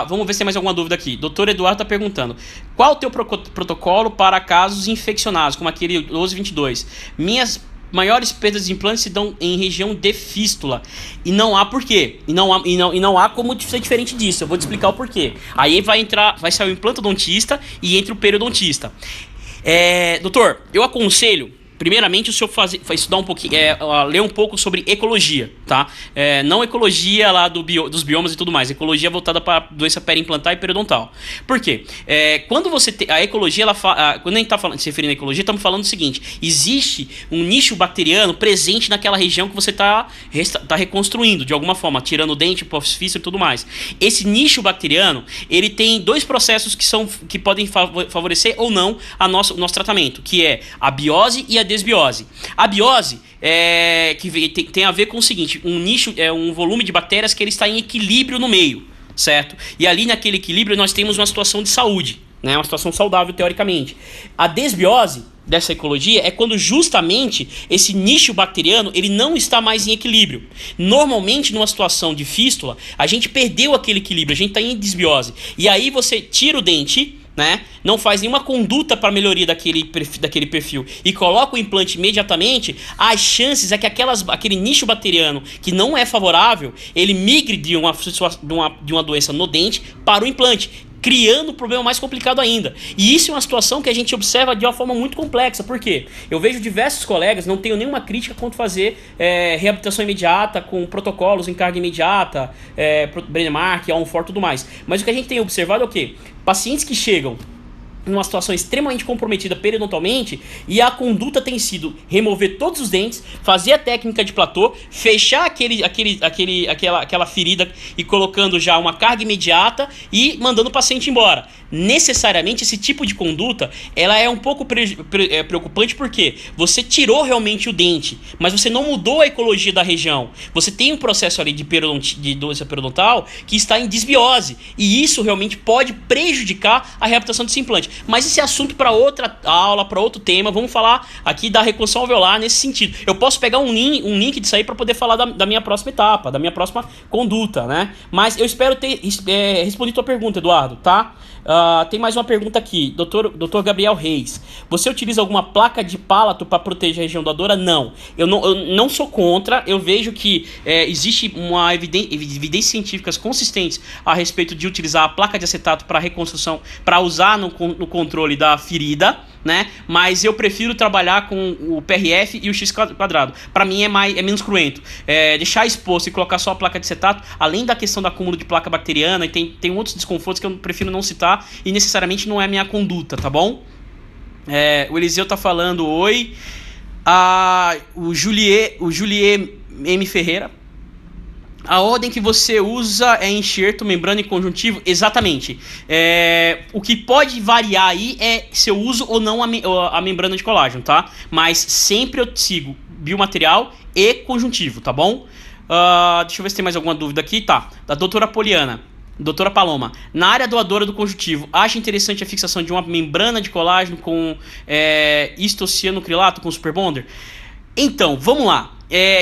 Vamos ver se tem mais alguma dúvida aqui. Dr. Eduardo está perguntando: qual o teu protocolo para casos infeccionados, como aquele 1222? Minhas maiores perdas de implantes se dão em região de fístula. E não há porquê. E não há como ser diferente disso. Eu vou te explicar o porquê. Aí vai sair o implantodontista e entra o periodontista. Doutor, eu aconselho Primeiramente, o senhor estudar um pouquinho, ler um pouco sobre ecologia, tá? Não ecologia lá dos biomas e tudo mais, ecologia voltada para doença periimplantar e periodontal. Por quê? Quando você a ecologia, quando a gente está se referindo à ecologia, estamos falando o seguinte: existe um nicho bacteriano presente naquela região que você está reconstruindo de alguma forma, tirando o dente, hipófise e tudo mais. Esse nicho bacteriano, ele tem dois processos que podem favorecer ou não o nosso tratamento, que é a biose e a desbiose. A biose tem a ver com o seguinte: um nicho é um volume de bactérias que ele está em equilíbrio no meio, certo? E ali naquele equilíbrio nós temos uma situação de saúde, né? Uma situação saudável teoricamente. A desbiose dessa ecologia é quando justamente esse nicho bacteriano ele não está mais em equilíbrio. Normalmente numa situação de fístula a gente perdeu aquele equilíbrio, a gente está em desbiose. E aí você tira o dente, né? Não faz nenhuma conduta para melhoria daquele perfil e coloca o implante imediatamente, as chances é que aquele nicho bacteriano que não é favorável, ele migre de uma doença no dente para o implante, criando um problema mais complicado ainda. E isso é uma situação que a gente observa de uma forma muito complexa. Por quê? Eu vejo diversos colegas, não tenho nenhuma crítica quanto fazer reabilitação imediata com protocolos em carga imediata, Brennemark, On4 e tudo mais. Mas o que a gente tem observado é o quê? Pacientes que chegam numa situação extremamente comprometida periodontalmente e a conduta tem sido remover todos os dentes, fazer a técnica de platô, fechar aquela ferida e colocando já uma carga imediata e mandando o paciente embora. Necessariamente esse tipo de conduta ela é um pouco preocupante porque você tirou realmente o dente, mas você não mudou a ecologia da região. Você tem um processo ali de doença periodontal que está em desbiose e isso realmente pode prejudicar a reabilitação desse implante. Mas esse é assunto para outra aula, para outro tema. Vamos falar aqui da reconstrução alveolar nesse sentido. Eu posso pegar um link disso aí para poder falar da minha próxima etapa, da minha próxima conduta, né? Mas eu espero ter respondido a tua pergunta, Eduardo, tá? Tem mais uma pergunta aqui, Dr. Gabriel Reis. Você utiliza alguma placa de palato para proteger a região doadora? Não. Eu não sou contra. Eu vejo que existe uma evidências científicas consistentes a respeito de utilizar a placa de acetato para reconstrução, para usar no controle da ferida, né? Mas eu prefiro trabalhar com o PRF e o X quadrado. Para mim é menos cruento. Deixar exposto e colocar só a placa de acetato, além da questão do acúmulo de placa bacteriana, e tem outros desconfortos que eu prefiro não citar e necessariamente não é a minha conduta, tá bom? O Eliseu tá falando oi. O Juliet M. Ferreira. A ordem que você usa é enxerto, membrana e conjuntivo? Exatamente. O que pode variar aí é se eu uso ou não a membrana de colágeno, tá? Mas sempre eu sigo biomaterial e conjuntivo, tá bom? Deixa eu ver se tem mais alguma dúvida aqui. Tá, da doutora Poliana. Doutora Paloma, na área doadora do conjuntivo, acha interessante a fixação de uma membrana de colágeno com histocianocrilato com superbonder? Então, vamos lá.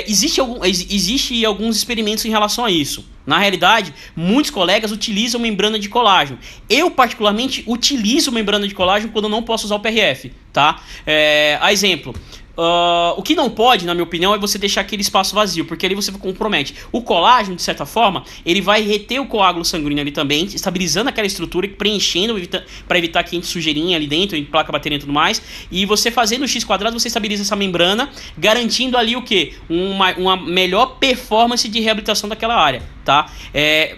Existe alguns experimentos em relação a isso. Na realidade, muitos colegas utilizam membrana de colágeno. Eu, particularmente, utilizo membrana de colágeno quando eu não posso usar o PRF, tá? A exemplo... o que não pode, na minha opinião, é você deixar aquele espaço vazio, porque ali você compromete. O colágeno, de certa forma, ele vai reter o coágulo sanguíneo ali também, estabilizando aquela estrutura, preenchendo para evitar que entre sujeirinha ali dentro, em placa bacteriana e tudo mais. E você fazendo o X quadrado, você estabiliza essa membrana, garantindo ali o quê? Uma melhor performance de reabilitação daquela área, tá?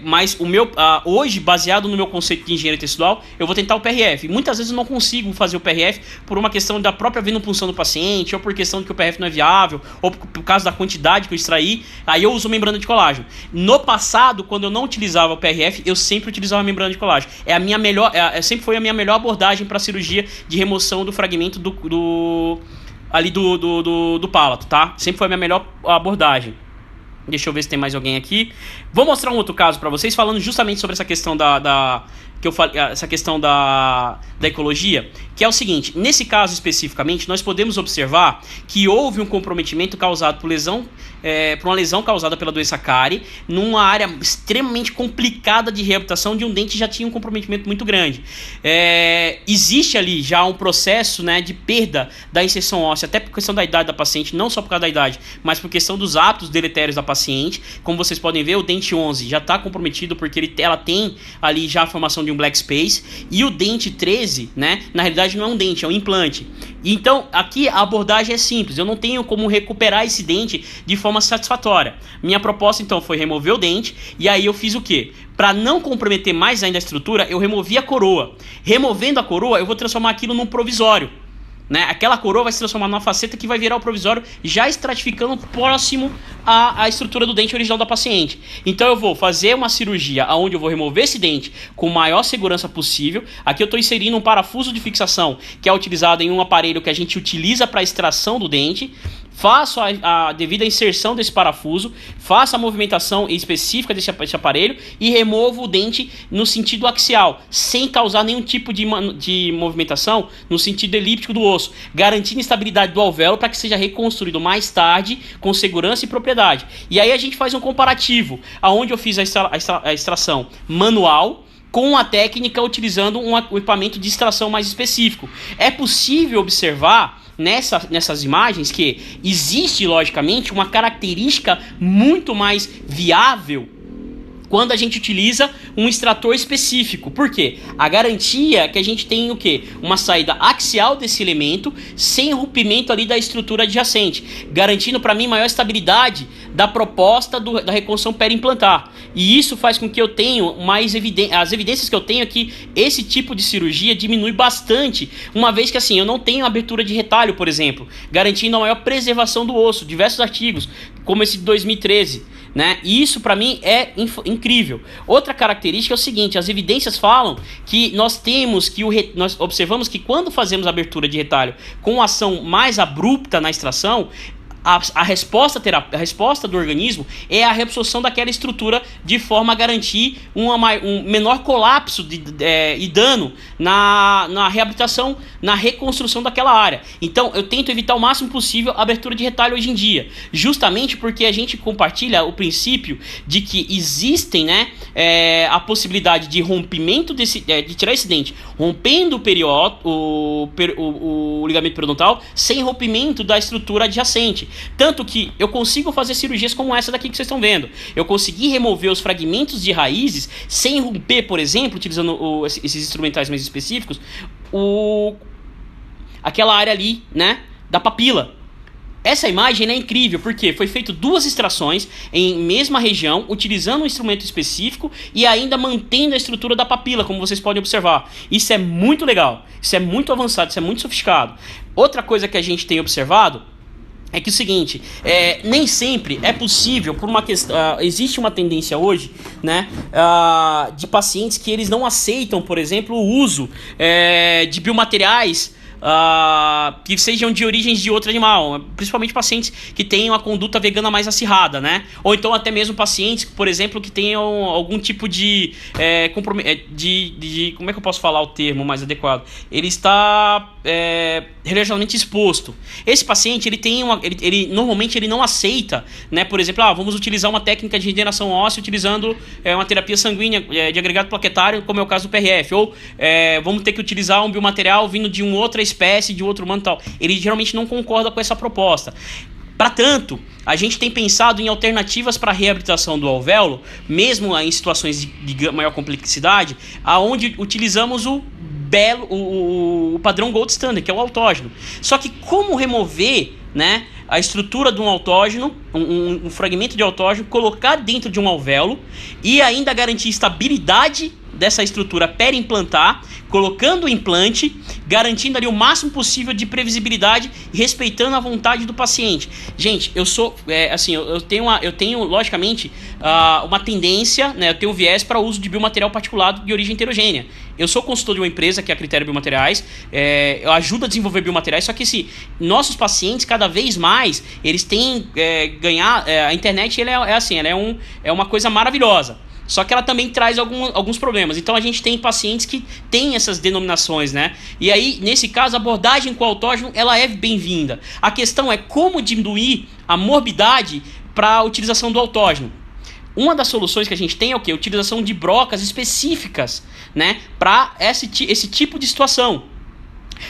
Mas o meu, hoje, baseado no meu conceito de engenharia textual, eu vou tentar o PRF. Muitas vezes eu não consigo fazer o PRF por uma questão da própria venopunção do paciente, ou por questão de que o PRF não é viável, ou por causa da quantidade que eu extraí, aí eu uso membrana de colágeno. No passado, quando eu não utilizava o PRF, eu sempre utilizava a membrana de colágeno. Sempre foi a minha melhor abordagem para a cirurgia de remoção do fragmento do palato, tá? Sempre foi a minha melhor abordagem. Deixa eu ver se tem mais alguém aqui. Vou mostrar um outro caso para vocês, falando justamente sobre essa questão que eu falei, essa questão da ecologia, que é o seguinte: nesse caso especificamente, nós podemos observar que houve um comprometimento causado por uma lesão causada pela doença cárie, numa área extremamente complicada de reabilitação de um dente que já tinha um comprometimento muito grande. Existe ali já um processo, né, de perda da inserção óssea, até por questão da idade da paciente, não só por causa da idade, mas por questão dos hábitos deletérios da paciente. Como vocês podem ver, o dente 11 já está comprometido porque ela tem ali já a formação de de um black space, e o dente 13, né, na realidade não é um dente, é um implante. Então aqui a abordagem é simples, eu não tenho como recuperar esse dente de forma satisfatória. Minha proposta então foi remover o dente, e aí eu fiz o quê? Para não comprometer mais ainda a estrutura, eu removi a coroa. Removendo a coroa, eu vou transformar aquilo num provisório, né? Aquela coroa vai se transformar numa faceta que vai virar o provisório, já estratificando próximo à estrutura do dente original da paciente. Então eu vou fazer uma cirurgia onde eu vou remover esse dente com maior segurança possível. Aqui eu estou inserindo um parafuso de fixação que é utilizado em um aparelho que a gente utiliza para extração do dente. Faço a devida inserção desse parafuso, faço a movimentação específica desse aparelho e removo o dente no sentido axial, sem causar nenhum tipo de movimentação no sentido elíptico do osso, garantindo a estabilidade do alvéolo para que seja reconstruído mais tarde com segurança e propriedade. E aí a gente faz um comparativo, onde eu fiz a extração manual, com a técnica utilizando um equipamento de extração mais específico. É possível observar nessas imagens que existe, logicamente, uma característica muito mais viável quando a gente utiliza um extrator específico. Por quê? A garantia é que a gente tem o quê? Uma saída axial desse elemento sem rompimento ali da estrutura adjacente, garantindo para mim maior estabilidade da proposta da reconstrução periimplantar. E isso faz com que eu tenha as evidências que eu tenho é que esse tipo de cirurgia diminui bastante, uma vez que assim, eu não tenho abertura de retalho, por exemplo, garantindo a maior preservação do osso. Diversos artigos, como esse de 2013, né? E isso para mim é incrível. Outra característica é o seguinte: as evidências falam que nós observamos que quando fazemos a abertura de retalho com ação mais abrupta na extração, a resposta do organismo é a reabsorção daquela estrutura de forma a garantir um menor colapso e dano na reabilitação, na reconstrução daquela área. Então eu tento evitar o máximo possível a abertura de retalho hoje em dia, justamente porque a gente compartilha o princípio de que existem, né, a possibilidade de rompimento de tirar esse dente, rompendo o ligamento periodontal sem rompimento da estrutura adjacente. Tanto que eu consigo fazer cirurgias como essa daqui que vocês estão vendo. Eu consegui remover os fragmentos de raízes sem romper, por exemplo, utilizando esses instrumentais mais específicos, aquela área ali, né, da papila. Essa imagem é incrível porque foi feito 2 extrações em mesma região, utilizando um instrumento específico e ainda mantendo a estrutura da papila, como vocês podem observar. Isso é muito legal, isso é muito avançado, isso é muito sofisticado. Outra coisa que a gente tem observado é que o seguinte, nem sempre é possível, por uma questão, existe uma tendência hoje, né, de pacientes que eles não aceitam, por exemplo, o uso de biomateriais que sejam de origens de outro animal, principalmente pacientes que tenham a conduta vegana mais acirrada, né? Ou então até mesmo pacientes, por exemplo, que tenham algum tipo de como é que eu posso falar o termo mais adequado? Ele está relativamente exposto. Esse paciente, ele normalmente ele não aceita, né? Por exemplo, vamos utilizar uma técnica de regeneração óssea utilizando uma terapia sanguínea de agregado plaquetário, como é o caso do PRF, ou vamos ter que utilizar um biomaterial vindo de uma outra espécie, de outro humano e tal. Ele geralmente não concorda com essa proposta. Para tanto, a gente tem pensado em alternativas para a reabilitação do alvéolo, mesmo em situações de maior complexidade, aonde utilizamos o padrão Gold Standard, que é o autógeno. Só que como remover, né, a estrutura de um autógeno, um fragmento de autógeno, colocar dentro de um alvéolo e ainda garantir estabilidade dessa estrutura periimplantar, colocando o implante, garantindo ali o máximo possível de previsibilidade e respeitando a vontade do paciente. Gente, eu sou, eu tenho logicamente uma tendência, né, eu tenho viés para o uso de biomaterial particulado de origem heterogênea. Eu sou consultor de uma empresa que é a Critério Biomateriais, eu ajudo a desenvolver biomateriais, só que nossos pacientes, cada vez mais, eles têm ganhar, a internet ela é uma coisa maravilhosa. Só que ela também traz alguns problemas. Então a gente tem pacientes que têm essas denominações, né? E aí, nesse caso, a abordagem com o autógeno, ela é bem-vinda. A questão é como diminuir a morbidade para a utilização do autógeno. Uma das soluções que a gente tem é o quê? A utilização de brocas específicas, né, para esse tipo de situação.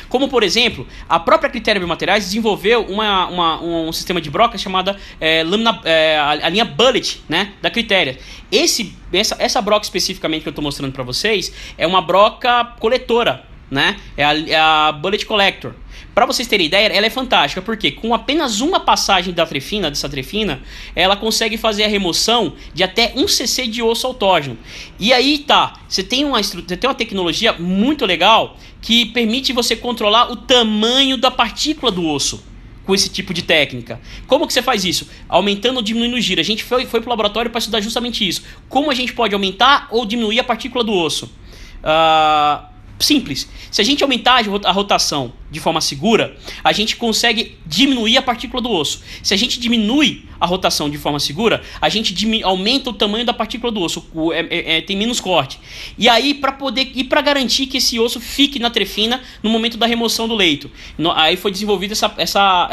Como, por exemplo, a própria Critéria Biomateriais desenvolveu um sistema de broca chamada a linha Bullet, né, da Critéria. Essa broca especificamente que eu estou mostrando para vocês é uma broca coletora, né, é a Bullet Collector. Para vocês terem ideia, ela é fantástica, porque com apenas uma passagem dessa trefina, ela consegue fazer a remoção de até 1 cc de osso autógeno. E aí tá, você tem uma tecnologia muito legal que permite você controlar o tamanho da partícula do osso com esse tipo de técnica. Como que você faz isso? Aumentando ou diminuindo o giro. A gente foi para o laboratório para estudar justamente isso. Como a gente pode aumentar ou diminuir a partícula do osso? Simples. Se a gente aumentar a rotação de forma segura, a gente consegue diminuir a partícula do osso. Se a gente diminui a rotação de forma segura, a gente aumenta o tamanho da partícula do osso, tem menos corte. E aí, para garantir que esse osso fique na trefina no momento da remoção do leito, aí foi desenvolvida essa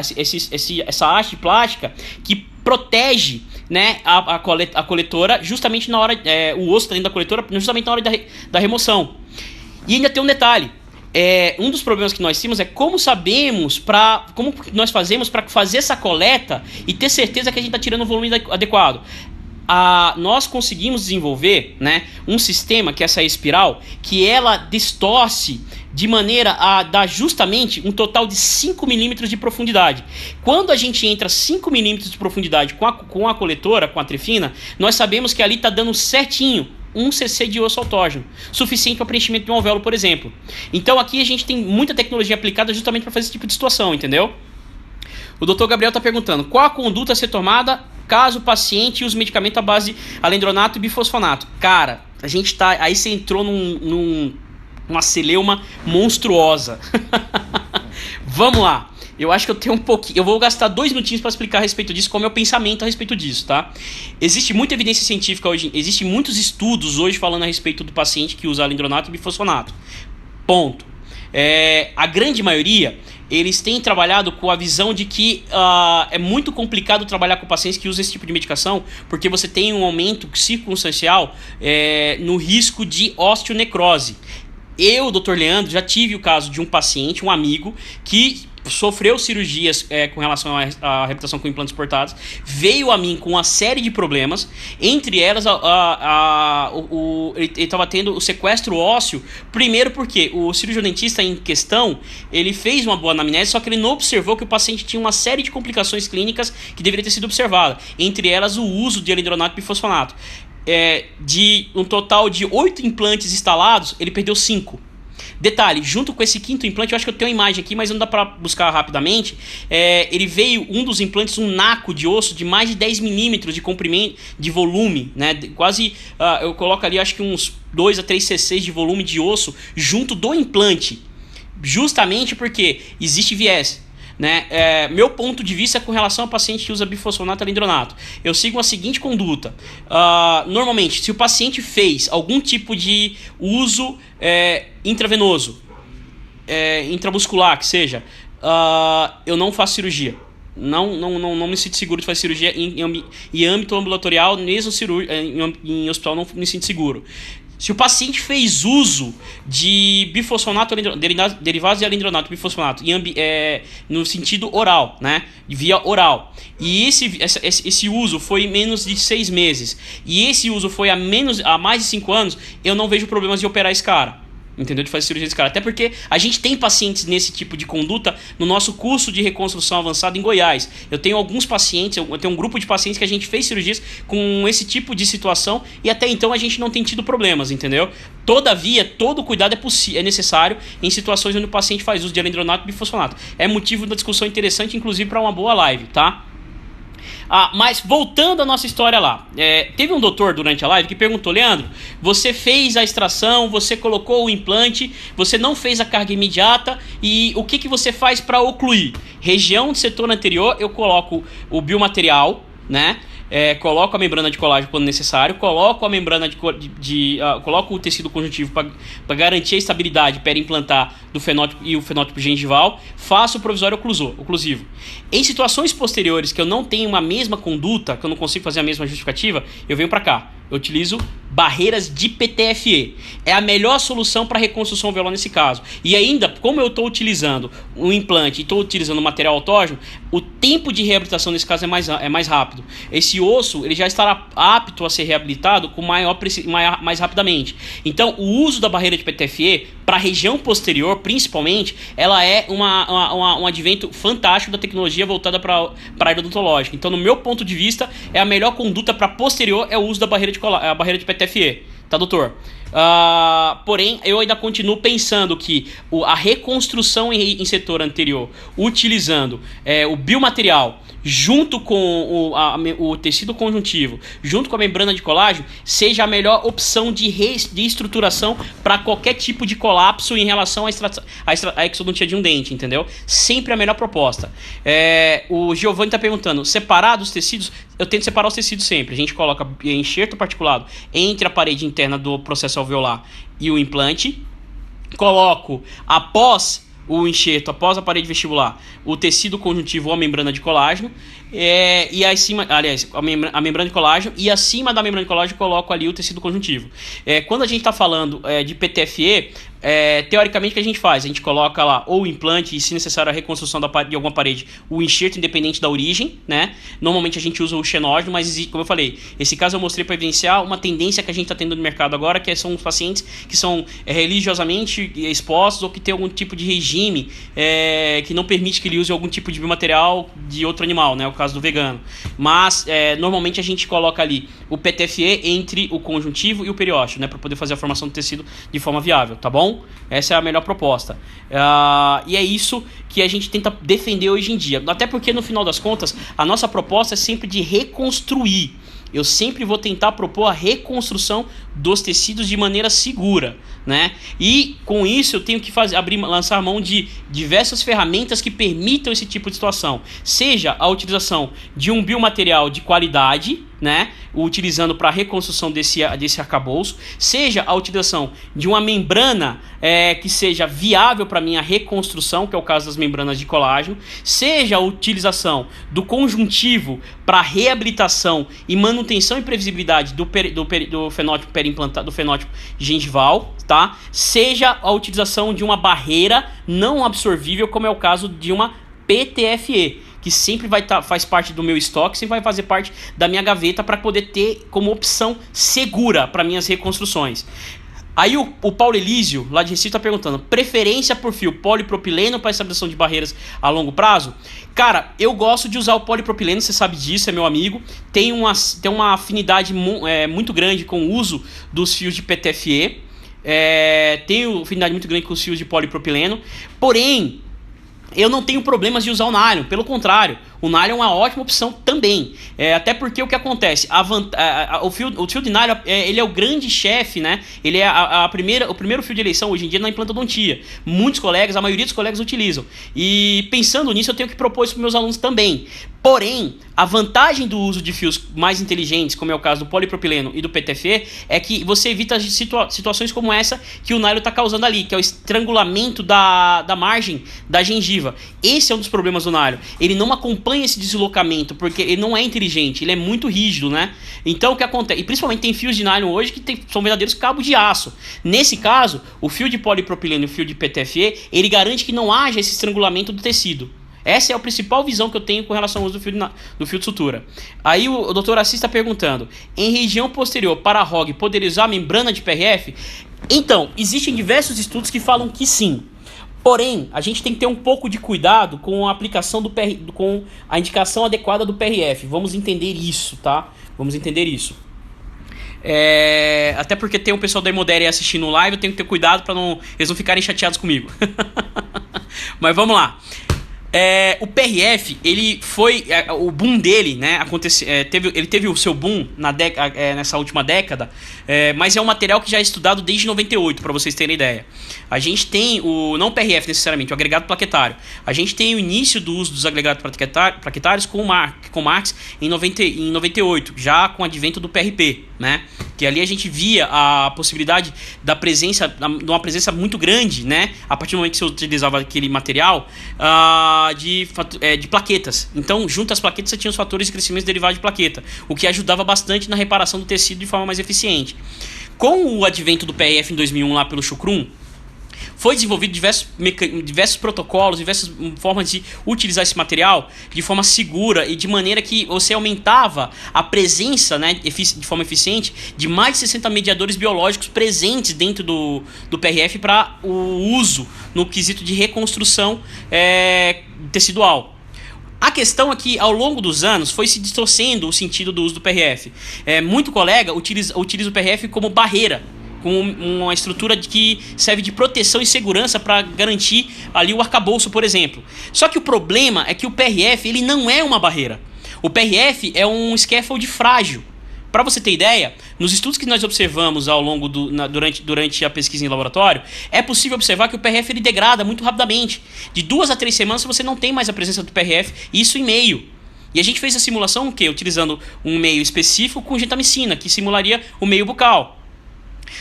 haste plástica que protege, né, a coletora justamente na hora, o osso dentro da coletora, justamente na hora da remoção. E ainda tem um detalhe, um dos problemas que nós temos é como nós fazemos para fazer essa coleta e ter certeza que a gente está tirando o volume adequado. Nós conseguimos desenvolver, né, um sistema, que é essa espiral, que ela distorce de maneira a dar justamente um total de 5 milímetros de profundidade. Quando a gente entra 5 milímetros de profundidade com a coletora, com a trefina, nós sabemos que ali está dando certinho 1 cc de osso autógeno, suficiente para preenchimento de um alvéolo, por exemplo. Então aqui a gente tem muita tecnologia aplicada justamente para fazer esse tipo de situação, entendeu? O Dr. Gabriel está perguntando, qual a conduta a ser tomada caso o paciente use medicamento à base de alendronato e bifosfonato? Cara, a gente tá... Aí você entrou numa celeuma monstruosa. Vamos lá. Eu acho que eu tenho um pouquinho... Eu vou gastar 2 minutinhos para explicar a respeito disso, qual é o meu pensamento a respeito disso, tá? Existe muita evidência científica hoje, existem muitos estudos hoje falando a respeito do paciente que usa alendronato e bifosfonato. Ponto. A grande maioria, eles têm trabalhado com a visão de que é muito complicado trabalhar com pacientes que usam esse tipo de medicação, porque você tem um aumento circunstancial no risco de osteonecrose. Eu, Dr. Leandro, já tive o caso de um paciente, um amigo, que sofreu cirurgias com relação à reabilitação com implantes portados, veio a mim com uma série de problemas, entre elas ele estava tendo o sequestro ósseo, primeiro porque o cirurgião dentista em questão, ele fez uma boa anamnese, só que ele não observou que o paciente tinha uma série de complicações clínicas que deveria ter sido observada, entre elas o uso de alendronato e bifosfonato. De um total de 8 implantes instalados, ele perdeu 5. Detalhe, junto com esse 5º implante, eu acho que eu tenho uma imagem aqui, mas não dá para buscar rapidamente. Ele veio, um dos implantes, um naco de osso de mais de 10 milímetros de comprimento, de volume, né? Quase, eu coloco ali, acho que uns 2 a 3 cc de volume de osso junto do implante, justamente porque existe viés. Né? Meu ponto de vista com relação ao paciente que usa bifosfonato e alendronato, eu sigo a seguinte conduta. Normalmente, se o paciente fez algum tipo de uso intravenoso, intramuscular, que seja, eu não faço cirurgia. Não me sinto seguro de fazer cirurgia em âmbito ambulatorial, mesmo em hospital não me sinto seguro. Se o paciente fez uso de bifosfonato, derivados de alendronato, bifosfonato, no sentido oral, né, via oral, e esse uso foi em menos de 6 meses, e esse uso foi há mais de 5 anos, eu não vejo problemas de operar esse cara. Entendeu? De fazer cirurgia desse cara. Até porque a gente tem pacientes nesse tipo de conduta no nosso curso de reconstrução avançada em Goiás. Eu tenho alguns pacientes, eu tenho um grupo de pacientes que a gente fez cirurgias com esse tipo de situação e até então a gente não tem tido problemas, entendeu? Todavia, todo cuidado é necessário em situações onde o paciente faz uso de alendronato e bifosfonato. É motivo da discussão interessante, inclusive para uma boa live, tá? Mas voltando à nossa história lá, teve um doutor durante a live que perguntou: Leandro, você fez a extração, você colocou o implante, você não fez a carga imediata, e o que você faz para ocluir? Região do setor anterior, eu coloco o biomaterial, né? Coloco a membrana de colágeno quando necessário, coloco a membrana coloco o tecido conjuntivo para garantir a estabilidade periimplantar do fenótipo e o fenótipo gengival, faço o provisório oclusivo. Em situações posteriores que eu não tenho uma mesma conduta, que eu não consigo fazer a mesma justificativa, eu venho para cá. Eu utilizo barreiras de PTFE. É a melhor solução para reconstrução alveolar nesse caso. E ainda, como eu estou utilizando um implante e estou utilizando material autógeno, o tempo de reabilitação nesse caso é mais rápido. Esse osso ele já estará apto a ser reabilitado com mais rapidamente. Então, o uso da barreira de PTFE para a região posterior, principalmente, ela é um advento fantástico da tecnologia voltada para a área odontológica. Então, no meu ponto de vista, é a melhor conduta para posterior é o uso da barreira de PTFE. Tá, doutor? Porém, eu ainda continuo pensando que a reconstrução em setor anterior, utilizando o biomaterial junto com o tecido conjuntivo, junto com a membrana de colágeno, seja a melhor opção de estruturação para qualquer tipo de colapso em relação à exodontia de um dente, entendeu? Sempre a melhor proposta. O Giovanni está perguntando, separar dos tecidos? Eu tento separar os tecidos sempre. A gente coloca enxerto particulado entre a parede interna do processo alveolar e o implante. Coloco após o enxerto, após a parede vestibular, o tecido conjuntivo ou a membrana de colágeno, e acima, aliás, a membrana de colágeno, e acima da membrana de colágeno coloco ali o tecido conjuntivo. Quando a gente está falando de PTFE, teoricamente o que a gente faz? A gente coloca lá ou o implante e, se necessário, a reconstrução de alguma parede, o enxerto independente da origem, né? Normalmente a gente usa o xenógeno, mas como eu falei, esse caso eu mostrei para evidenciar uma tendência que a gente está tendo no mercado agora, que são os pacientes que são religiosamente expostos ou que tem algum tipo de regime que não permite que ele use algum tipo de biomaterial de outro animal, né? O caso do vegano. Mas normalmente a gente coloca ali o PTFE entre o conjuntivo e o periósteo, né? Para poder fazer a formação do tecido de forma viável, tá bom? Essa é a melhor proposta. E é isso que a gente tenta defender hoje em dia. Até porque, no final das contas, a nossa proposta é sempre de reconstruir. Eu sempre vou tentar propor a reconstrução dos tecidos de maneira segura, né? E com isso eu tenho que lançar mão de diversas ferramentas que permitam esse tipo de situação. Seja a utilização de um biomaterial de qualidade, né? Utilizando para a reconstrução desse arcabouço, seja a utilização de uma membrana que seja viável para minha reconstrução, que é o caso das membranas de colágeno, seja a utilização do conjuntivo para reabilitação e manutenção e previsibilidade do fenótipo periimplantado, do fenótipo gengival, tá? Seja a utilização de uma barreira não absorvível, como é o caso de uma PTFE, que sempre faz parte do meu estoque, sempre vai fazer parte da minha gaveta para poder ter como opção segura para minhas reconstruções. Aí o Paulo Elísio, lá de Recife, está perguntando, preferência por fio polipropileno para estabilização de barreiras a longo prazo? Cara, eu gosto de usar o polipropileno, você sabe disso, é meu amigo. Tem uma afinidade muito grande com o uso dos fios de PTFE. Tenho afinidade muito grande com os fios de polipropileno. Porém, eu não tenho problemas de usar o nylon, pelo contrário, o nylon é uma ótima opção também, até porque o que acontece, o fio de nylon ele é o grande chefe, né? Ele é o primeiro fio de eleição hoje em dia na implantodontia. Muitos colegas, a maioria dos colegas utilizam, e pensando nisso eu tenho que propor isso para meus alunos também. Porém, a vantagem do uso de fios mais inteligentes, como é o caso do polipropileno e do PTFE, é que você evita situações como essa que o nylon está causando ali, que é o estrangulamento da margem da gengiva. Esse é um dos problemas do nylon. Ele não acompanha esse deslocamento, porque ele não é inteligente, ele é muito rígido, né? Então o que acontece? E principalmente tem fios de nylon hoje que são verdadeiros cabos de aço. Nesse caso, o fio de polipropileno e o fio de PTFE, ele garante que não haja esse estrangulamento do tecido. Essa é a principal visão que eu tenho com relação ao uso do fio de sutura. Aí o Dr. Assis está perguntando, em região posterior para a ROG, poderia usar a membrana de PRF? Então, existem diversos estudos que falam que sim. Porém, a gente tem que ter um pouco de cuidado com a aplicação com a indicação adequada do PRF. Vamos entender isso, tá? Vamos entender isso. Até porque tem um pessoal da Hemodere assistindo o live, eu tenho que ter cuidado para eles não ficarem chateados comigo. Mas vamos lá. O PRF, ele foi o boom dele, né? Ele teve o seu boom nessa última década, mas é um material que já é estudado desde 98, para vocês terem ideia. A gente tem não o PRF necessariamente, o agregado plaquetário. A gente tem o início do uso dos agregados plaquetários com Marx em 98, já com o advento do PRP, né? que ali a gente via a possibilidade da presença, de uma presença muito grande, né, a partir do momento que você utilizava aquele material, de plaquetas. Então, junto às plaquetas, você tinha os fatores de crescimento derivados de plaqueta, o que ajudava bastante na reparação do tecido de forma mais eficiente. Com o advento do PRF em 2001 lá pelo Chukrum, foi desenvolvido diversos protocolos, diversas formas de utilizar esse material de forma segura e de maneira que você aumentava a presença, né, de forma eficiente de mais de 60 mediadores biológicos presentes dentro do PRF para o uso no quesito de reconstrução tecidual. A questão é que, ao longo dos anos, foi se distorcendo o sentido do uso do PRF. Muito colega utiliza o PRF como barreira, com uma estrutura que serve de proteção e segurança para garantir ali o arcabouço, por exemplo. Só que o problema é que o PRF ele não é uma barreira. O PRF é um scaffold frágil. Para você ter ideia, nos estudos que nós observamos ao longo durante a pesquisa em laboratório, é possível observar que o PRF ele degrada muito rapidamente. De 2 a 3 semanas você não tem mais a presença do PRF, isso em meio. E a gente fez a simulação utilizando um meio específico com gentamicina, que simularia o meio bucal.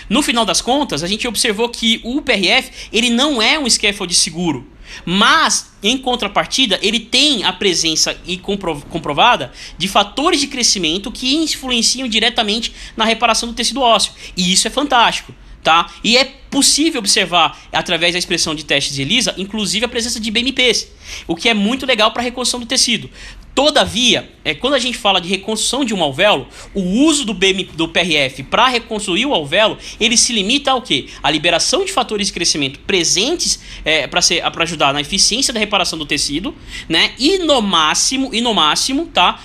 No final das contas, a gente observou que o PRF ele não é um scaffold seguro, mas, em contrapartida, ele tem a presença comprovada de fatores de crescimento que influenciam diretamente na reparação do tecido ósseo. E isso é fantástico, tá? E é possível observar, através da expressão de testes de ELISA, inclusive a presença de BMPs, o que é muito legal para a reconstrução do tecido. Todavia, quando a gente fala de reconstrução de um alvéolo, o uso do PRF para reconstruir o alvéolo, ele se limita ao quê? A liberação de fatores de crescimento presentes para ajudar na eficiência da reparação do tecido, né? E no máximo, tá?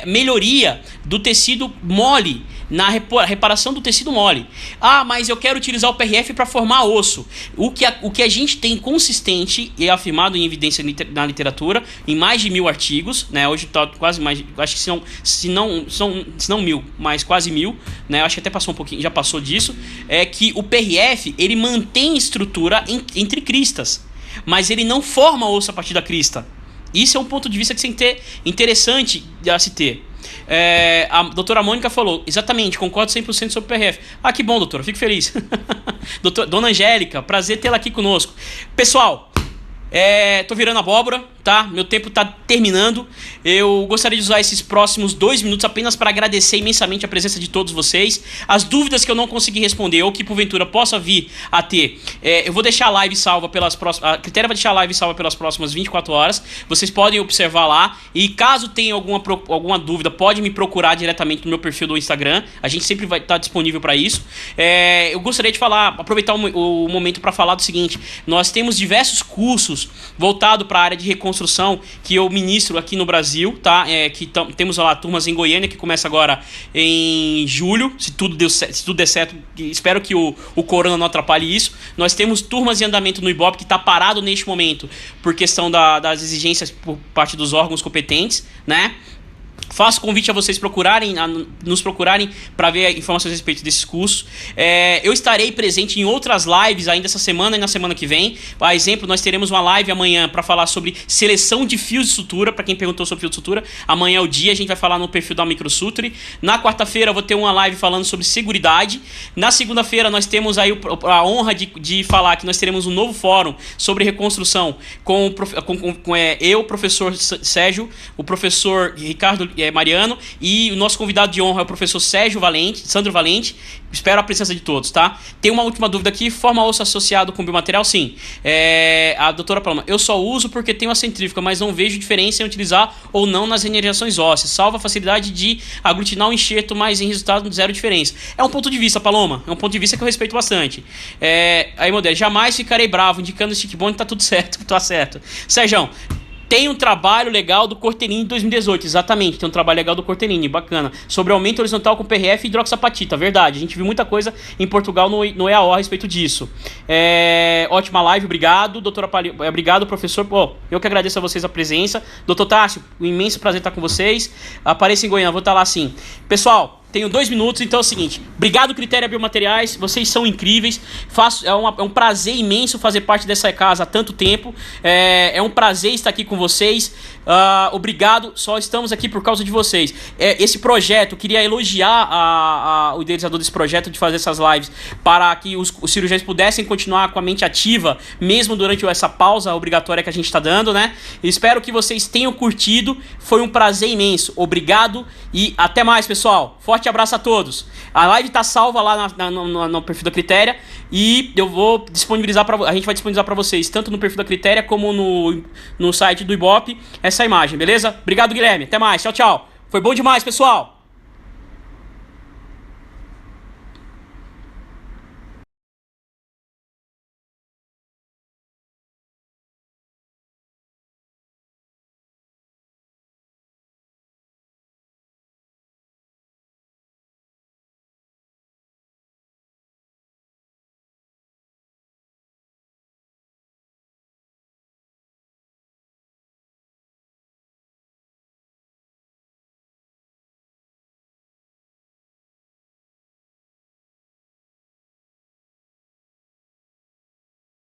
Melhoria do tecido mole, na reparação do tecido mole. Ah, mas eu quero utilizar o PRF para formar osso. O que a gente tem consistente e afirmado em evidência na literatura, em mais de 1000 artigos, né? Hoje está quase mais, acho que se não 1000, mas quase 1000, né? Acho que até passou um pouquinho, já passou disso, é que o PRF ele mantém estrutura entre cristas, mas ele não forma osso a partir da crista. Isso é um ponto de vista que tem que ter interessante a se ter. A doutora Mônica falou, exatamente, concordo 100% sobre o PRF. Ah, que bom, doutora, fico feliz. Dona Angélica, prazer tê-la aqui conosco. Pessoal, tô virando abóbora, tá? Meu tempo tá terminando. Eu gostaria de usar esses próximos 2 minutos apenas para agradecer imensamente a presença de todos vocês. As dúvidas que eu não consegui responder ou que porventura possa vir a ter, eu vou deixar a live salva pelas próximas. A Critéria vai deixar a live salva pelas próximas 24 horas. Vocês podem observar lá. E caso tenha alguma dúvida, pode me procurar diretamente no meu perfil do Instagram. A gente sempre vai estar disponível para isso. Eu gostaria de aproveitar o momento para falar do seguinte: nós temos diversos cursos voltados para a área de reconstrução que eu ministro aqui no Brasil, tá? Temos lá turmas em Goiânia que começa agora em julho, se tudo der certo, espero que o corona não atrapalhe isso. Nós temos turmas em andamento no Ibope que está parado neste momento por questão das exigências por parte dos órgãos competentes, né? Faço convite a vocês nos procurarem para ver informações a respeito desses cursos. Eu estarei presente em outras lives ainda essa semana e na semana que vem. Por exemplo, nós teremos uma live amanhã para falar sobre seleção de fios de sutura. Para quem perguntou sobre fio de sutura, amanhã é o dia, a gente vai falar no perfil da Microsuture. Na quarta-feira eu vou ter uma live falando sobre seguridade. Na segunda-feira nós temos aí a honra de falar que nós teremos um novo fórum sobre reconstrução com eu, o professor Sérgio, o professor Ricardo Mariano e o nosso convidado de honra é o professor Sandro Valente. Espero a presença de todos, tá? Tem uma última dúvida aqui: forma osso associado com biomaterial? Sim. A doutora Paloma, eu só uso porque tenho a centrífuga, mas não vejo diferença em utilizar ou não nas regenerações ósseas. Salva a facilidade de aglutinar o enxerto, mas em resultado zero diferença. É um ponto de vista, Paloma. É um ponto de vista que eu respeito bastante. Aí, modelo, jamais ficarei bravo indicando o stick bond, tá tudo certo, tá certo. Sérgio, tem um trabalho legal do Cortellini de 2018, exatamente, tem um trabalho legal do Cortellini, bacana, sobre aumento horizontal com PRF e hidroxapatita, verdade, a gente viu muita coisa em Portugal no EAO a respeito disso. Ótima live, obrigado, doutora obrigado, professor, eu que agradeço a vocês a presença. Doutor Tássio, um imenso prazer estar com vocês, apareça em Goiânia, vou estar lá sim. Pessoal, Tenho 2 minutos, então é o seguinte. Obrigado, Critéria Biomateriais. Vocês são incríveis. É um prazer imenso fazer parte dessa casa há tanto tempo. É um prazer estar aqui com vocês. Obrigado. Só estamos aqui por causa de vocês. Esse projeto, queria elogiar o idealizador desse projeto de fazer essas lives para que os cirurgiões pudessem continuar com a mente ativa, mesmo durante essa pausa obrigatória que a gente está dando, né? Espero que vocês tenham curtido. Foi um prazer imenso. Obrigado e até mais, pessoal. Forte abraço a todos. A live tá salva lá no perfil da Critéria e eu vou disponibilizar a gente vai disponibilizar para vocês tanto no perfil da Critéria como no site do Ibope essa imagem, beleza? Obrigado, Guilherme. Até mais. Tchau, tchau. Foi bom demais, pessoal.